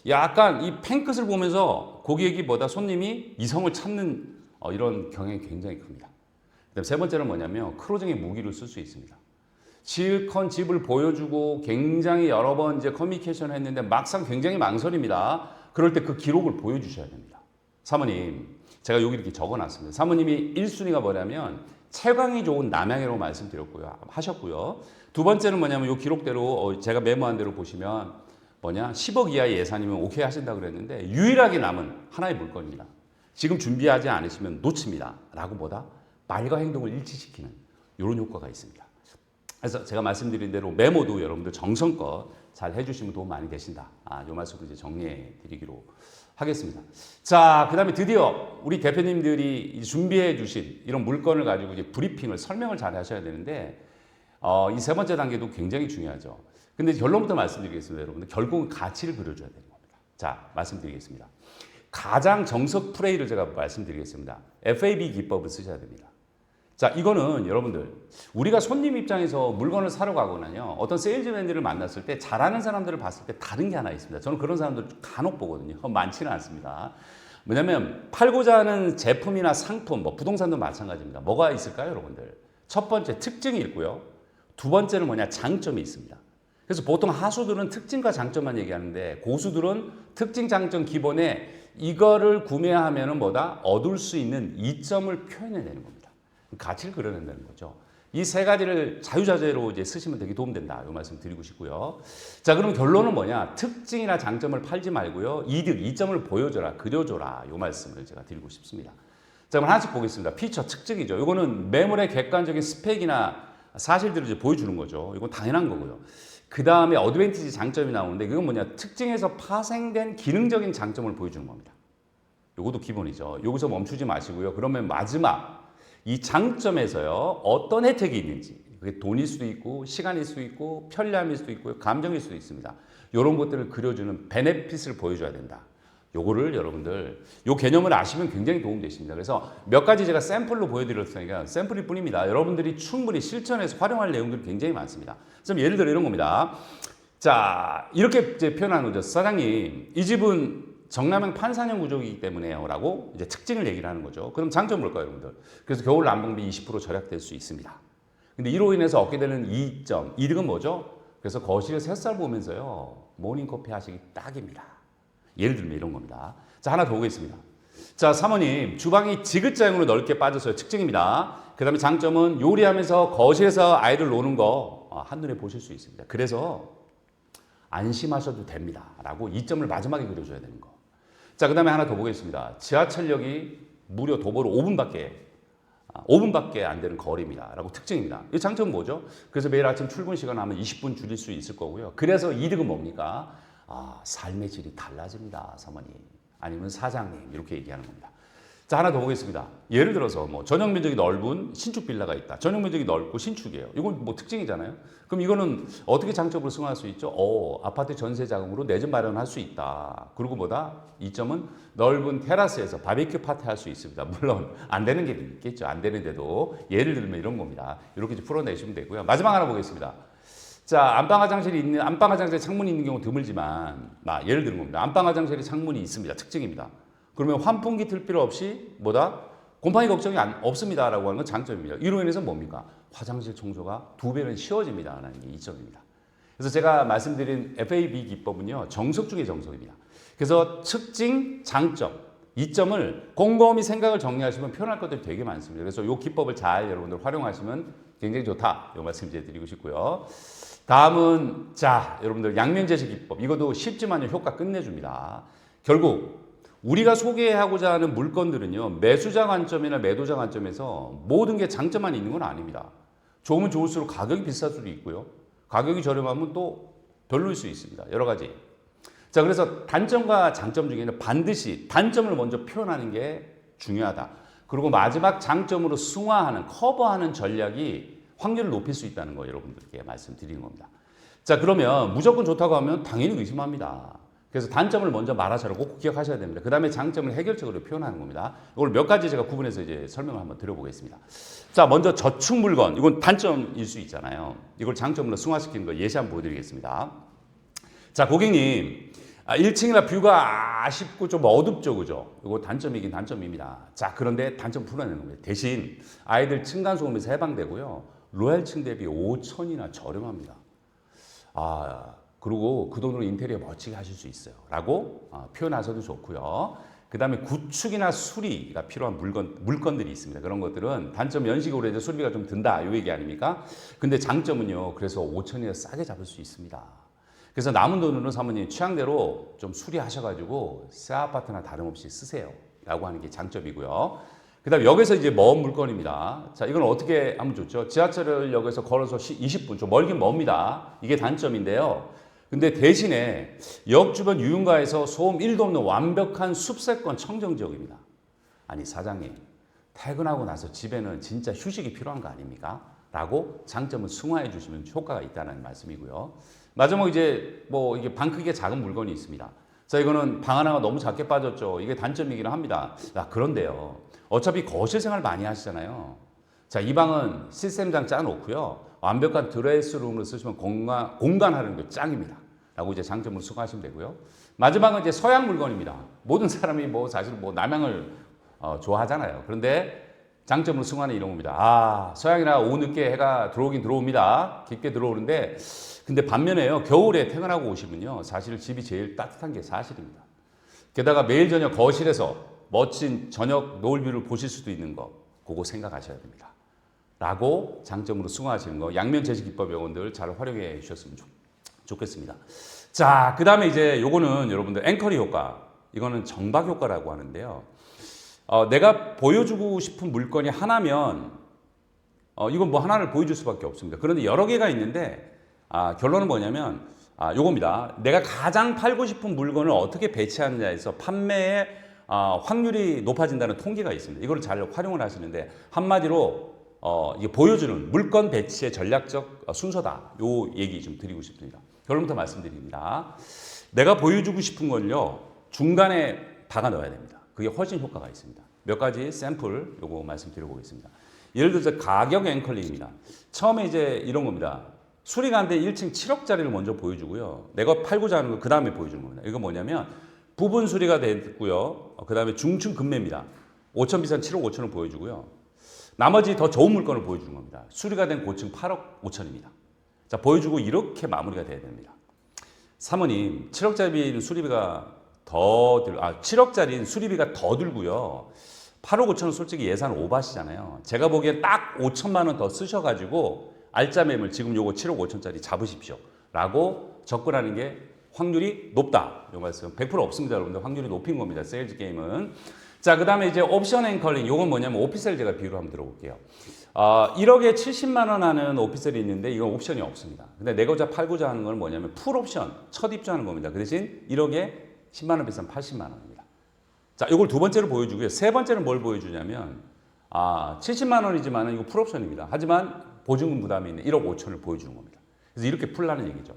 약간 이 펜끝을 보면서 고객이 손님이 이성을 찾는 이런 경향이 굉장히 큽니다. 그다음 세 번째는 뭐냐면 크로징의 무기를 쓸 수 있습니다. 실컷 집을 보여주고 굉장히 여러 번 이제 커뮤니케이션을 했는데 막상 굉장히 망설입니다. 그럴 때 그 기록을 보여주셔야 됩니다. 사모님, 제가 여기 이렇게 적어놨습니다. 사모님이 1순위가 뭐냐면 채광이 좋은 남양이라고 말씀드렸고요. 하셨고요. 두 번째는 뭐냐면 이 기록대로 제가 메모한 대로 보시면 10억 이하의 예산이면 오케이 하신다 그랬는데 유일하게 남은 하나의 물건입니다. 지금 준비하지 않으시면 놓칩니다. 라고 말과 행동을 일치시키는 이런 효과가 있습니다. 그래서 제가 말씀드린 대로 메모도 여러분들 정성껏 잘 해주시면 도움 많이 되신다. 이 말씀을 이제 정리해 드리기로 하겠습니다. 자, 그 다음에 드디어 우리 대표님들이 준비해 주신 이런 물건을 가지고 이제 브리핑을, 설명을 잘 하셔야 되는데, 이 세 번째 단계도 굉장히 중요하죠. 근데 결론부터 말씀드리겠습니다, 여러분들. 결국은 가치를 그려줘야 되는 겁니다. 자, 말씀드리겠습니다. 가장 정석 프레이를 제가 말씀드리겠습니다. FAB 기법을 쓰셔야 됩니다. 자, 이거는 여러분들 우리가 손님 입장에서 물건을 사러 가거나요 어떤 세일즈맨들을 만났을 때 잘하는 사람들을 봤을 때 다른 게 하나 있습니다. 저는 그런 사람들 간혹 보거든요. 많지는 않습니다. 뭐냐면 팔고자 하는 제품이나 상품, 부동산도 마찬가지입니다. 뭐가 있을까요, 여러분들? 첫 번째 특징이 있고요. 두 번째는 장점이 있습니다. 그래서 보통 하수들은 특징과 장점만 얘기하는데 고수들은 특징, 장점 기본에 이거를 구매하면은 얻을 수 있는 이점을 표현해내는 겁니다. 가치를 그려낸다는 거죠. 이 세 가지를 자유자재로 이제 쓰시면 되게 도움된다. 이 말씀 드리고 싶고요. 자, 그럼 결론은 특징이나 장점을 팔지 말고요. 이득, 이점을 보여줘라, 그려줘라. 이 말씀을 제가 드리고 싶습니다. 자, 그럼 하나씩 보겠습니다. 피처 특징이죠. 이거는 매물의 객관적인 스펙이나 사실들을 이제 보여주는 거죠. 이건 당연한 거고요. 그 다음에 어드밴티지 장점이 나오는데 그건 뭐냐? 특징에서 파생된 기능적인 장점을 보여주는 겁니다. 이것도 기본이죠. 여기서 멈추지 마시고요. 그러면 마지막 이 장점에서요 어떤 혜택이 있는지, 그게 돈일 수도 있고 시간일 수도 있고 편리함일 수도 있고 감정일 수도 있습니다. 이런 것들을 그려주는 베네핏을 보여줘야 된다. 요거를 여러분들 요 개념을 아시면 굉장히 도움되십니다. 그래서 몇 가지 제가 샘플로 보여드렸으니까 샘플일 뿐입니다. 여러분들이 충분히 실천해서 활용할 내용들이 굉장히 많습니다. 좀 예를 들어 이런 겁니다. 자, 이렇게 이제 표현하는 거죠. 사장님, 이 집은 정남향 판사형 구조이기 때문에요 라고 이제 특징을 얘기를 하는 거죠. 그럼 장점 뭘까요, 여러분들? 그래서 겨울 난방비 20% 절약될 수 있습니다. 근데 이로 인해서 얻게 되는 이점, 이득은 뭐죠? 그래서 거실에서 햇살 보면서요 모닝커피 하시기 딱입니다. 예를 들면 이런 겁니다. 자, 하나 더 보겠습니다. 자, 사모님, 주방이 지그자형으로 넓게 빠져서요 특징입니다. 그 다음에 장점은 요리하면서 거실에서 아이들 노는 거 한눈에 보실 수 있습니다. 그래서 안심하셔도 됩니다 라고 이점을 마지막에 그려줘야 되는 거. 자, 그 다음에 하나 더 보겠습니다. 지하철역이 무려 도보로 5분밖에 안 되는 거리입니다 라고 특징입니다. 이 장점은 뭐죠? 그래서 매일 아침 출근 시간 하면 20분 줄일 수 있을 거고요. 그래서 이득은 뭡니까? 삶의 질이 달라집니다, 사모님. 아니면 사장님, 이렇게 얘기하는 겁니다. 자, 하나 더 보겠습니다. 예를 들어서 뭐 전용 면적이 넓은 신축 빌라가 있다. 전용 면적이 넓고 신축이에요. 이건 뭐 특징이잖아요. 그럼 이거는 어떻게 장점으로 승화할 수 있죠? 아파트 전세 자금으로 내 집 마련할 수 있다. 그리고 뭐다? 이점은 넓은 테라스에서 바비큐 파티 할 수 있습니다. 물론 안 되는 게 있겠죠. 안 되는데도 예를 들면 이런 겁니다. 이렇게 이제 풀어내시면 되고요. 마지막 하나 보겠습니다. 자, 안방 화장실에 창문이 있는 경우 드물지만, 예를 드는 겁니다. 안방 화장실에 창문이 있습니다. 특징입니다. 그러면 환풍기 틀 필요 없이 뭐다? 곰팡이 걱정이 없습니다라고 하는 건 장점입니다. 이로 인해서 뭡니까? 화장실 청소가 2배는 쉬워집니다라는 게 이점입니다. 그래서 제가 말씀드린 FAB 기법은요 정석 중의 정석입니다. 그래서 특징, 장점, 이점을 곰곰이 생각을 정리하시면 표현할 것들이 되게 많습니다. 그래서 이 기법을 잘 여러분들 활용하시면 굉장히 좋다. 이 말씀 이제 드리고 싶고요. 다음은 자, 여러분들 양면제시 기법. 이것도 쉽지만요 효과 끝내줍니다. 결국 우리가 소개하고자 하는 물건들은요 매수자 관점이나 매도자 관점에서 모든 게 장점만 있는 건 아닙니다. 좋으면 좋을수록 가격이 비쌀 수도 있고요. 가격이 저렴하면 또 별로일 수 있습니다. 여러 가지. 자, 그래서 단점과 장점 중에는 반드시 단점을 먼저 표현하는 게 중요하다. 그리고 마지막 장점으로 승화하는, 커버하는 전략이 확률을 높일 수 있다는 거 여러분들께 말씀드리는 겁니다. 자, 그러면 무조건 좋다고 하면 당연히 의심합니다. 그래서 단점을 먼저 말하셔라. 꼭 기억하셔야 됩니다. 그 다음에 장점을 해결적으로 표현하는 겁니다. 이걸 몇 가지 제가 구분해서 이제 설명을 한번 드려보겠습니다. 자, 먼저 저축 물건. 이건 단점일 수 있잖아요. 이걸 장점으로 승화시키는 거 예시 한번 보여드리겠습니다. 자, 고객님, 1층이라 뷰가 아쉽고 좀 어둡죠, 그죠? 이거 단점이긴 단점입니다. 자, 그런데 단점 풀어내는 겁니다. 대신 아이들 층간소음에서 해방되고요. 로얄층 대비 5천이나 저렴합니다. 그리고 그 돈으로 인테리어 멋지게 하실 수 있어요 라고 표현하셔도 좋고요. 그 다음에 구축이나 수리가 필요한 물건들이 있습니다. 그런 것들은 단점 연식으로 해서 수리비가 좀 든다 이 얘기 아닙니까? 근데 장점은요 그래서 5천이나 싸게 잡을 수 있습니다. 그래서 남은 돈으로 사모님 취향대로 좀 수리하셔가지고 새 아파트나 다름없이 쓰세요 라고 하는 게 장점이고요. 그 다음에 역에서 이제 먼 물건입니다. 자, 이건 어떻게 하면 좋죠? 지하철역에서 걸어서 20분, 좀 멀긴 멉니다. 이게 단점인데요. 근데 대신에 역 주변 유흥가에서 소음 1도 없는 완벽한 숲세권 청정지역입니다. 아니 사장님, 퇴근하고 나서 집에는 진짜 휴식이 필요한 거 아닙니까? 라고 장점을 승화해 주시면 효과가 있다는 말씀이고요. 마지막 이제 뭐 이게 방 크기가 작은 물건이 있습니다. 자, 이거는 방 하나가 너무 작게 빠졌죠. 이게 단점이긴 합니다. 그런데요. 어차피 거실 생활 많이 하시잖아요. 자, 이 방은 시스템장 짜놓고요. 완벽한 드레스룸으로 쓰시면 공간하는 게 짱입니다. 라고 이제 장점을 수고하시면 되고요. 마지막은 이제 서양 물건입니다. 모든 사람이 사실 남향을 좋아하잖아요. 그런데 장점으로 승화는 이런 겁니다. 서양이나 오후 늦게 해가 들어오긴 들어옵니다. 깊게 들어오는데 근데 반면에요. 겨울에 퇴근하고 오시면요. 사실 집이 제일 따뜻한 게 사실입니다. 게다가 매일 저녁 거실에서 멋진 저녁 노을뷰를 보실 수도 있는 거 그거 생각하셔야 됩니다. 라고 장점으로 승화하시는 거 양면 제시 기법 여러분들 잘 활용해 주셨으면 좋겠습니다. 자, 그 다음에 이제 요거는 여러분들 앵커리 효과. 이거는 정박 효과라고 하는데요. 내가 보여주고 싶은 물건이 하나면 이건 뭐 하나를 보여줄 수밖에 없습니다. 그런데 여러 개가 있는데 결론은 뭐냐면 요겁니다. 내가 가장 팔고 싶은 물건을 어떻게 배치하느냐에서 판매의 확률이 높아진다는 통계가 있습니다. 이걸 잘 활용을 하시는데 한마디로 이게 보여주는 물건 배치의 전략적 순서다. 요 얘기 좀 드리고 싶습니다. 결론부터 말씀드립니다. 내가 보여주고 싶은 걸요 중간에 박아 넣어야 됩니다. 그게 훨씬 효과가 있습니다. 몇 가지 샘플 요거 말씀드려 보겠습니다. 예를 들어서 가격 앵커링입니다. 처음에 이제 이런 겁니다. 수리가 안 된 1층 7억짜리를 먼저 보여주고요. 내가 팔고자 하는 거 그 다음에 보여주는 겁니다. 이거 뭐냐면 부분 수리가 됐고요. 그 다음에 중층 금매입니다. 5천 비싼 7억 5천을 보여주고요. 나머지 더 좋은 물건을 보여주는 겁니다. 수리가 된 고층 8억 5천입니다. 자, 보여주고 이렇게 마무리가 돼야 됩니다. 사모님, 7억짜리는 수리비가 7억짜리는 수리비가 더 들고요. 8억 5천은 솔직히 예산 오버하시잖아요. 제가 보기엔 딱 5천만 원 더 쓰셔가지고 알짜 매물 지금 요거 7억 5천짜리 잡으십시오. 라고 접근하는 게 확률이 높다. 이 말씀 100% 없습니다. 여러분들 확률이 높인 겁니다. 세일즈 게임은. 자, 그 다음에 이제 옵션 앵커링. 요건 뭐냐면 오피스텔 제가 비유로 한번 들어볼게요. 1억에 70만 원 하는 오피스텔이 있는데 이건 옵션이 없습니다. 근데 내고자 팔고자 하는 건 뭐냐면 풀 옵션, 첫 입주하는 겁니다. 그 대신 1억에 10만 원 비싼 80만 원입니다. 자, 이걸 두 번째로 보여주고요. 세 번째는 뭘 보여주냐면 70만 원이지만 이거 풀 옵션입니다. 하지만 보증금 부담이 있는 1억 5천을 보여주는 겁니다. 그래서 이렇게 풀라는 얘기죠.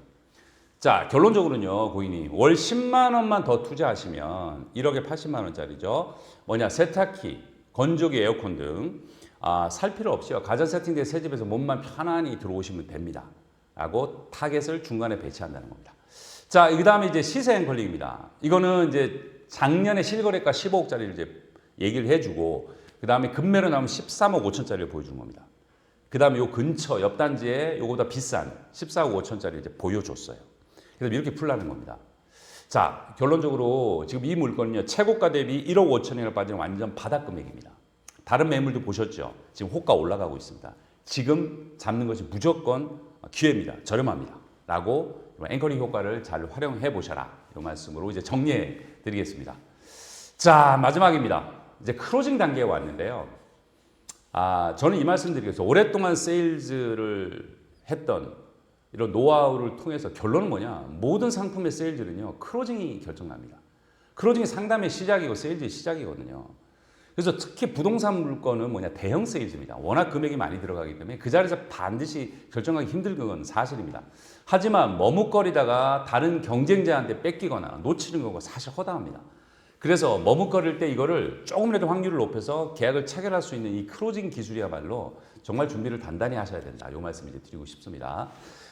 자, 결론적으로는요, 고객님 월 10만 원만 더 투자하시면 1억에 80만 원짜리죠. 뭐냐, 세탁기, 건조기, 에어컨 등 살 필요 없이요. 가전 세팅된 새 집에서 몸만 편안히 들어오시면 됩니다. 라고 타겟을 중간에 배치한다는 겁니다. 자, 그 다음에 이제 시세 앵커링입니다. 이거는 이제 작년에 실거래가 15억짜리를 이제 얘기를 해주고, 그 다음에 금매로 나오면 13억 5천짜리를 보여주는 겁니다. 그 다음에 요 근처 옆 단지에 요거보다 비싼 14억 5천짜리 이제 보여줬어요. 그래서 이렇게 풀라는 겁니다. 자, 결론적으로 지금 이 물건은요, 최고가 대비 1억 5천이나 빠지는 완전 바닥 금액입니다. 다른 매물도 보셨죠? 지금 호가 올라가고 있습니다. 지금 잡는 것이 무조건 기회입니다. 저렴합니다. 라고 앵커링 효과를 잘 활용해 보셔라. 이런 말씀으로 이제 정리해 드리겠습니다. 자, 마지막입니다. 이제 클로징 단계에 왔는데요. 저는 이 말씀 드리겠습니다. 오랫동안 세일즈를 했던 이런 노하우를 통해서 결론은 뭐냐? 모든 상품의 세일즈는요, 클로징이 결정납니다. 클로징이 상담의 시작이고 세일즈의 시작이거든요. 그래서 특히 부동산 물건은 뭐냐? 대형 세일즈입니다. 워낙 금액이 많이 들어가기 때문에 그 자리에서 반드시 결정하기 힘든 건 사실입니다. 하지만 머뭇거리다가 다른 경쟁자한테 뺏기거나 놓치는 경우가 사실 허다합니다. 그래서 머뭇거릴 때 이거를 조금이라도 확률을 높여서 계약을 체결할 수 있는 이 클로징 기술이야말로 정말 준비를 단단히 하셔야 된다. 이 말씀 이제 드리고 싶습니다.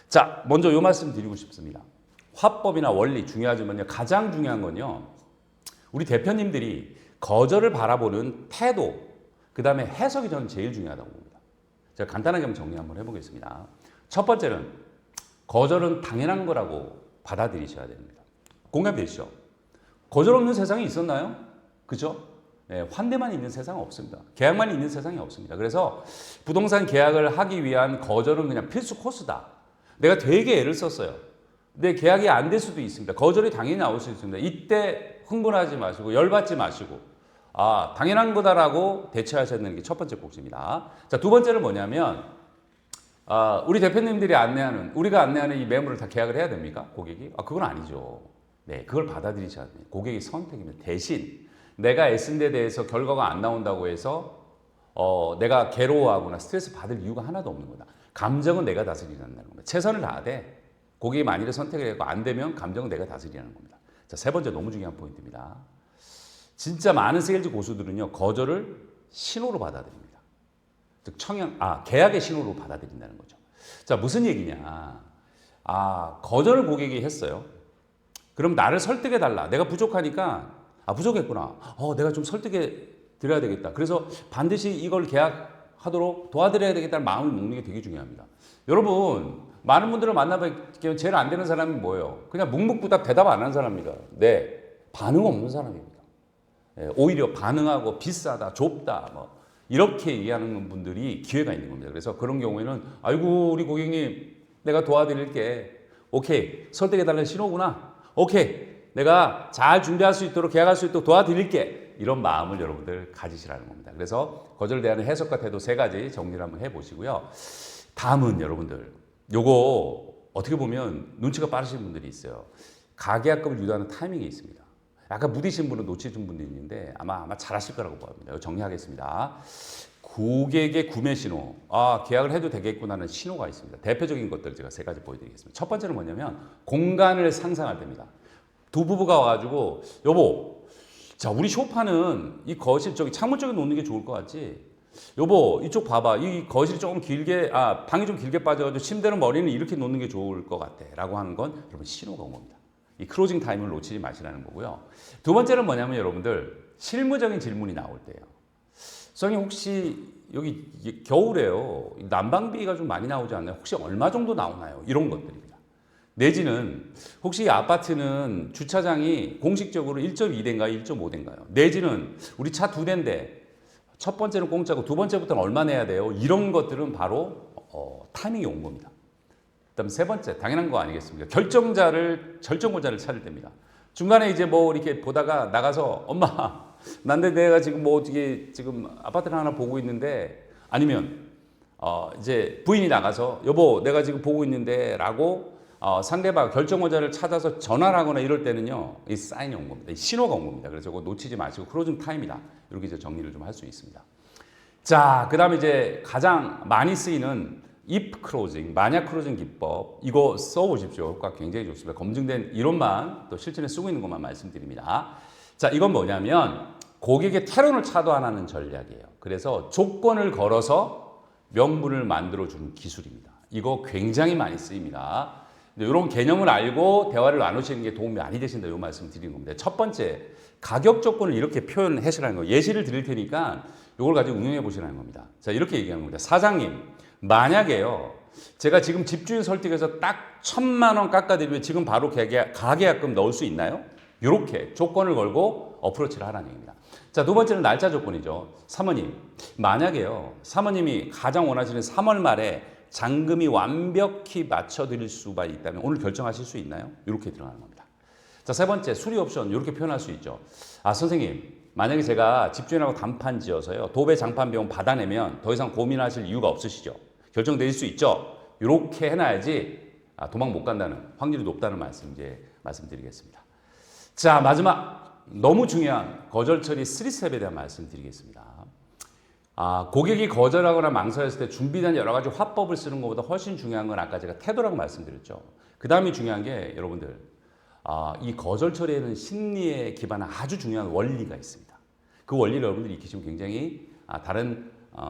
자, 먼저 이 말씀 드리고 싶습니다. 화법이나 원리 중요하지만요. 가장 중요한 건요. 우리 대표님들이 거절을 바라보는 태도, 그 다음에 해석이 저는 제일 중요하다고 봅니다. 제가 간단하게 한번 정리 한번 해보겠습니다. 첫 번째는 거절은 당연한 거라고 받아들이셔야 됩니다. 공감되시죠? 거절 없는 세상이 있었나요? 그죠? 네, 환대만 있는 세상은 없습니다. 계약만 있는 세상이 없습니다. 그래서 부동산 계약을 하기 위한 거절은 그냥 필수 코스다. 내가 되게 애를 썼어요. 근데 계약이 안 될 수도 있습니다. 거절이 당연히 나올 수 있습니다. 이때 흥분하지 마시고 열받지 마시고 당연한 거다라고 대처하셔야 되는 게 첫 번째 꼭지입니다. 자, 두 번째는 뭐냐면 우리 대표님들이 우리가 안내하는 이 매물을 다 계약을 해야 됩니까? 고객이? 그건 아니죠. 네, 그걸 받아들이셔야 돼요. 고객의 선택입니다. 대신 내가 애쓴 데 대해서 결과가 안 나온다고 해서 내가 괴로워하거나 스트레스 받을 이유가 하나도 없는 거다. 감정은 내가 다스리라는 겁니다. 최선을 다하되 고객이 만일에 선택을 했고 안 되면 감정은 내가 다스리라는 겁니다. 자, 세 번째 너무 중요한 포인트입니다. 진짜 많은 세일즈 고수들은요, 거절을 신호로 받아들입니다. 즉 계약의 신호로 받아들인다는 거죠. 자, 무슨 얘기냐? 거절을 고객이 했어요. 그럼 나를 설득해 달라. 내가 부족하니까 부족했구나. 내가 좀 설득해 드려야 되겠다. 그래서 반드시 이걸 계약하도록 도와드려야 되겠다는 마음을 먹는 게 되게 중요합니다. 여러분, 많은 분들을 만나보면 제일 안 되는 사람이 뭐예요? 그냥 묵묵부답 대답 안 하는 사람입니다. 네, 반응 없는 사람입니다. 오히려 반응하고 비싸다, 좁다, 이렇게 얘기하는 분들이 기회가 있는 겁니다. 그래서 그런 경우에는 아이고 우리 고객님 내가 도와드릴게. 오케이, 설득해달라는 신호구나. 오케이, 내가 잘 준비할 수 있도록 계약할 수 있도록 도와드릴게. 이런 마음을 여러분들 가지시라는 겁니다. 그래서 거절에 대한 해석과 태도 세 가지 정리를 한번 해보시고요. 다음은 여러분들 요거 어떻게 보면 눈치가 빠르신 분들이 있어요. 가계약금을 유도하는 타이밍이 있습니다. 약간 무디신 분은 놓치신 분도 있는데 아마 잘하실 거라고 봅니다. 이거 정리하겠습니다. 고객의 구매 신호, 계약을 해도 되겠구나 하는 신호가 있습니다. 대표적인 것들 제가 세 가지 보여드리겠습니다. 첫 번째는 뭐냐면 공간을 상상할 때입니다. 두 부부가 와가지고 여보, 자 우리 소파는 이 거실 저기 창문 쪽에 놓는 게 좋을 것 같지? 여보 이쪽 봐봐, 이 거실이 조금 길게 방이 좀 길게 빠져가지고 침대는 머리는 이렇게 놓는 게 좋을 것 같아 라고 하는 건 여러분 신호가 온 겁니다. 이 클로징 타임을 놓치지 마시라는 거고요. 두 번째는 뭐냐면 여러분들 실무적인 질문이 나올 때예요. 선생님 혹시 여기 겨울에요 난방비가 좀 많이 나오지 않나요? 혹시 얼마 정도 나오나요? 이런 것들입니다. 내지는 혹시 이 아파트는 주차장이 공식적으로 1.2대인가요? 1.5대인가요? 내지는 우리 차 2대인데 첫 번째는 공짜고 두 번째부터는 얼마 내야 돼요? 이런 것들은 바로 타이밍이 온 겁니다. 그다음 세 번째 당연한 거 아니겠습니까? 결정권자를 찾을 때입니다. 중간에 이제 뭐 이렇게 보다가 나가서 엄마 난데 내가 지금 뭐 어떻게 지금 아파트를 하나 보고 있는데 아니면 이제 부인이 나가서 여보 내가 지금 보고 있는데라고 상대방 결정권자를 찾아서 전화를 하거나 이럴 때는요 이 사인이 온 겁니다. 이 신호가 온 겁니다. 그래서 그거 놓치지 마시고 클로징 타임이다 이렇게 이제 정리를 좀 할 수 있습니다. 자 그다음에 이제 가장 많이 쓰이는 if closing, 만약 클로징 기법 이거 써보십시오. 효과 굉장히 좋습니다. 검증된 이론만 또 실전에 쓰고 있는 것만 말씀드립니다. 자 이건 뭐냐면 고객의 태론을 차단하는 전략이에요. 그래서 조건을 걸어서 명분을 만들어주는 기술입니다. 이거 굉장히 많이 쓰입니다. 이런 개념을 알고 대화를 나누시는 게 도움이 많이 되신다 이 말씀 드리는 겁니다. 첫 번째 가격 조건을 이렇게 표현하시라는 거예요. 예시를 드릴 테니까 이걸 가지고 응용해 보시라는 겁니다. 자 이렇게 얘기하는 겁니다. 사장님 만약에요 제가 지금 집주인 설득해서 딱 1,000만 원 깎아드리면 지금 바로 가계약금 넣을 수 있나요? 이렇게 조건을 걸고 어프로치를 하라는 얘기입니다. 자, 두 번째는 날짜 조건이죠. 사모님, 만약에요 사모님이 가장 원하시는 3월 말에 잔금이 완벽히 맞춰드릴 수가 있다면 오늘 결정하실 수 있나요? 이렇게 들어가는 겁니다. 자, 세 번째 수리 옵션 이렇게 표현할 수 있죠. 선생님 만약에 제가 집주인하고 단판 지어서요 도배 장판 비용 받아내면 더 이상 고민하실 이유가 없으시죠? 결정 내릴 수 있죠? 이렇게 해놔야지 도망 못 간다는 확률이 높다는 말씀 이제 말씀드리겠습니다. 자 마지막 너무 중요한 거절 처리 3스텝에 대한 말씀 드리겠습니다. 고객이 거절하거나 망설였을 때 준비된 여러 가지 화법을 쓰는 것보다 훨씬 중요한 건 아까 제가 태도라고 말씀드렸죠. 그 다음이 중요한 게 여러분들 이 거절 처리에는 심리에 기반한 아주 중요한 원리가 있습니다. 그 원리를 여러분들이 익히시면 굉장히 다른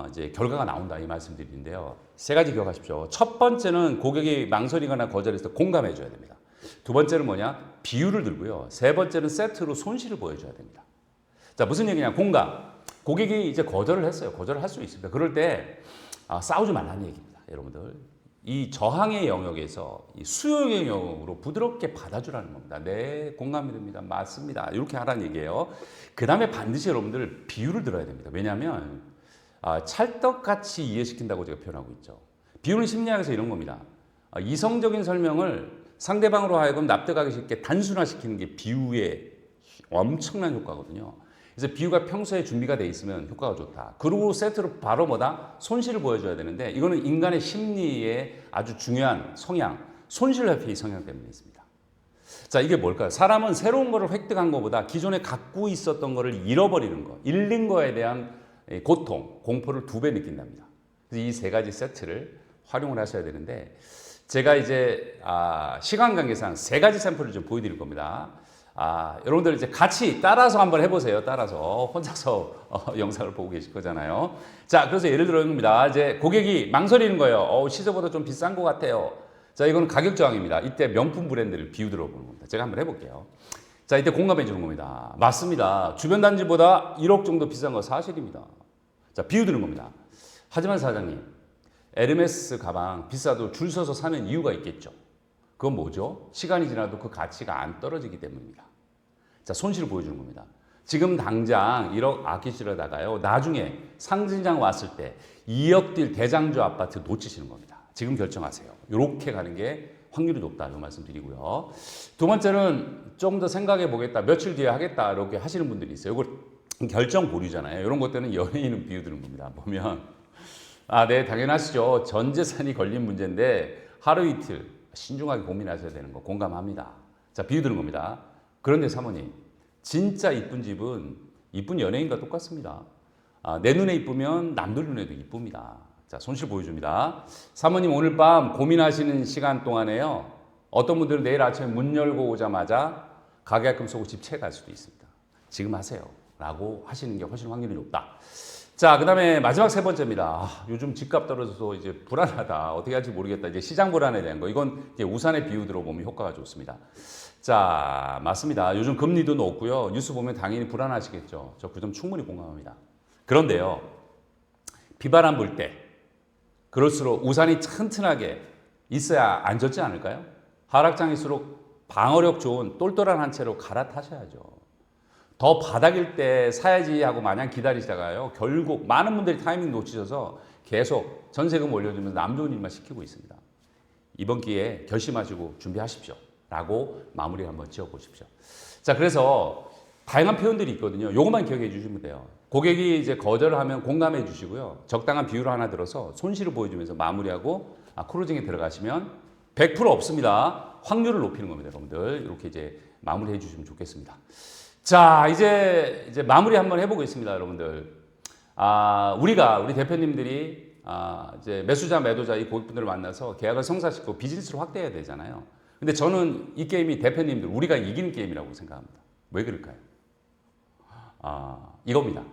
이제 결과가 나온다 이 말씀드리는데요. 세 가지 기억하십시오. 첫 번째는 고객이 망설이거나 거절했을 때 공감해 줘야 됩니다. 두 번째는 뭐냐? 비유를 들고요. 세 번째는 세트로 손실을 보여줘야 됩니다. 자 무슨 얘기냐? 공감. 고객이 이제 거절을 했어요. 거절을 할 수 있습니다. 그럴 때 싸우지 말라는 얘기입니다. 여러분들 이 저항의 영역에서 이 수용의 영역으로 부드럽게 받아주라는 겁니다. 네, 공감이 됩니다. 맞습니다. 이렇게 하라는 얘기예요. 그 다음에 반드시 여러분들 비유를 들어야 됩니다. 왜냐하면 찰떡같이 이해시킨다고 제가 표현하고 있죠. 비유는 심리학에서 이런 겁니다. 이성적인 설명을 상대방으로 하여금 납득하기 쉽게 단순화시키는 게 비유의 엄청난 효과거든요. 그래서 비유가 평소에 준비가 돼 있으면 효과가 좋다. 그리고 세트로 바로 뭐다? 손실을 보여줘야 되는데 이거는 인간의 심리의 아주 중요한 성향, 손실회피 성향 때문에 있습니다. 자 이게 뭘까요? 사람은 새로운 거를 획득한 것보다 기존에 갖고 있었던 거를 잃어버리는 거, 잃는 거에 대한 고통, 공포를 2배 느낀답니다. 그래서 이 세 가지 세트를 활용을 하셔야 되는데 제가 이제 시간 관계상 세 가지 샘플을 좀 보여드릴 겁니다. 여러분들 이제 같이 따라서 한번 해보세요. 따라서 혼자서 영상을 보고 계실 거잖아요. 자, 그래서 예를 들어 입니다. 이제 고객이 망설이는 거예요. 시세보다 좀 비싼 것 같아요. 자, 이거는 가격 저항입니다. 이때 명품 브랜드를 비유 들어보는 겁니다. 제가 한번 해볼게요. 자, 이때 공감해 주는 겁니다. 맞습니다. 주변 단지보다 1억 정도 비싼 거 사실입니다. 자, 비유 드는 겁니다. 하지만 사장님, 에르메스 가방 비싸도 줄 서서 사는 이유가 있겠죠. 그건 뭐죠? 시간이 지나도 그 가치가 안 떨어지기 때문입니다. 자, 손실을 보여주는 겁니다. 지금 당장 1억 아끼시려다가요. 나중에 상진장 왔을 때 2억 딜 대장주 아파트 놓치시는 겁니다. 지금 결정하세요. 이렇게 가는 게 확률이 높다. 이 말씀 드리고요. 두 번째는 좀 더 생각해 보겠다. 며칠 뒤에 하겠다. 이렇게 하시는 분들이 있어요. 이걸 결정 보류잖아요. 이런 것들은 연예인은 비유드는 겁니다. 보면 네, 당연하시죠. 전 재산이 걸린 문제인데 하루 이틀 신중하게 고민하셔야 되는 거 공감합니다. 자, 비유드는 겁니다. 그런데 사모님, 진짜 이쁜 집은 이쁜 연예인과 똑같습니다. 내 눈에 이쁘면 남들 눈에도 이쁩니다. 자, 손실 보여줍니다. 사모님, 오늘 밤 고민하시는 시간 동안에요. 어떤 분들은 내일 아침에 문 열고 오자마자 가계약금 쏘고 집 채갈 수도 있습니다. 지금 하세요. 라고 하시는 게 훨씬 확률이 높다. 자, 그 다음에 마지막 세 번째입니다. 요즘 집값 떨어져서 이제 불안하다. 어떻게 할지 모르겠다. 이제 시장 불안에 대한 거. 이건 이제 우산의 비유 들어보면 효과가 좋습니다. 자, 맞습니다. 요즘 금리도 높고요. 뉴스 보면 당연히 불안하시겠죠. 저 그 점 충분히 공감합니다. 그런데요, 비바람 불 때, 그럴수록 우산이 튼튼하게 있어야 안좋지 않을까요? 하락장일수록 방어력 좋은 똘똘한 한 채로 갈아타셔야죠. 더 바닥일 때 사야지 하고 마냥 기다리다가요. 결국 많은 분들이 타이밍 놓치셔서 계속 전세금 올려주면서 남 좋은 일만 시키고 있습니다. 이번 기회에 결심하시고 준비하십시오. 라고 마무리 한번 지어보십시오. 자, 그래서 다양한 표현들이 있거든요. 요것만 기억해 주시면 돼요. 고객이 이제 거절을 하면 공감해 주시고요. 적당한 비율을 하나 들어서 손실을 보여주면서 마무리하고 크로징에 들어가시면 100% 없습니다. 확률을 높이는 겁니다, 여러분들. 이렇게 이제 마무리해 주시면 좋겠습니다. 자, 이제 마무리 한번 해보겠습니다, 여러분들. 우리 대표님들이 이제 매수자, 매도자 이 고객분들을 만나서 계약을 성사시키고 비즈니스를 확대해야 되잖아요. 근데 저는 이 게임이 대표님들, 우리가 이기는 게임이라고 생각합니다. 왜 그럴까요? 이겁니다.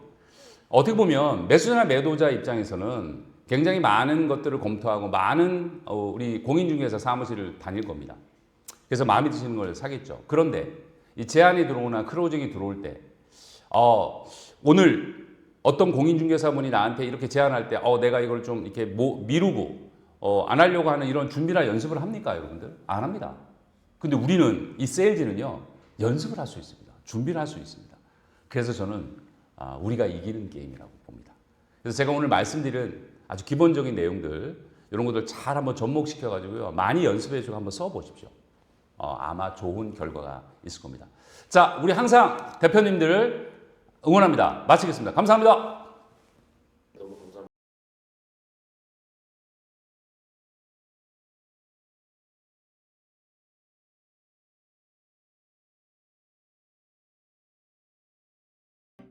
어떻게 보면 매수자나 매도자 입장에서는 굉장히 많은 것들을 검토하고 많은 우리 공인중개사 사무실을 다닐 겁니다. 그래서 마음에 드시는 걸 사겠죠. 그런데 이 제한이 들어오나 크로징이 들어올 때, 오늘 어떤 공인중개사분이 나한테 이렇게 제안할 때, 내가 이걸 좀 이렇게 미루고, 안 하려고 하는 이런 준비나 연습을 합니까, 여러분들? 안 합니다. 근데 우리는, 이 세일즈는요, 연습을 할 수 있습니다. 준비를 할 수 있습니다. 그래서 저는, 우리가 이기는 게임이라고 봅니다. 그래서 제가 오늘 말씀드린 아주 기본적인 내용들, 이런 것들 잘 한번 접목시켜가지고요, 많이 연습해주고 한번 써보십시오. 아마 좋은 결과가 있을 겁니다. 자, 우리 항상 대표님들을 응원합니다. 마치겠습니다. 감사합니다.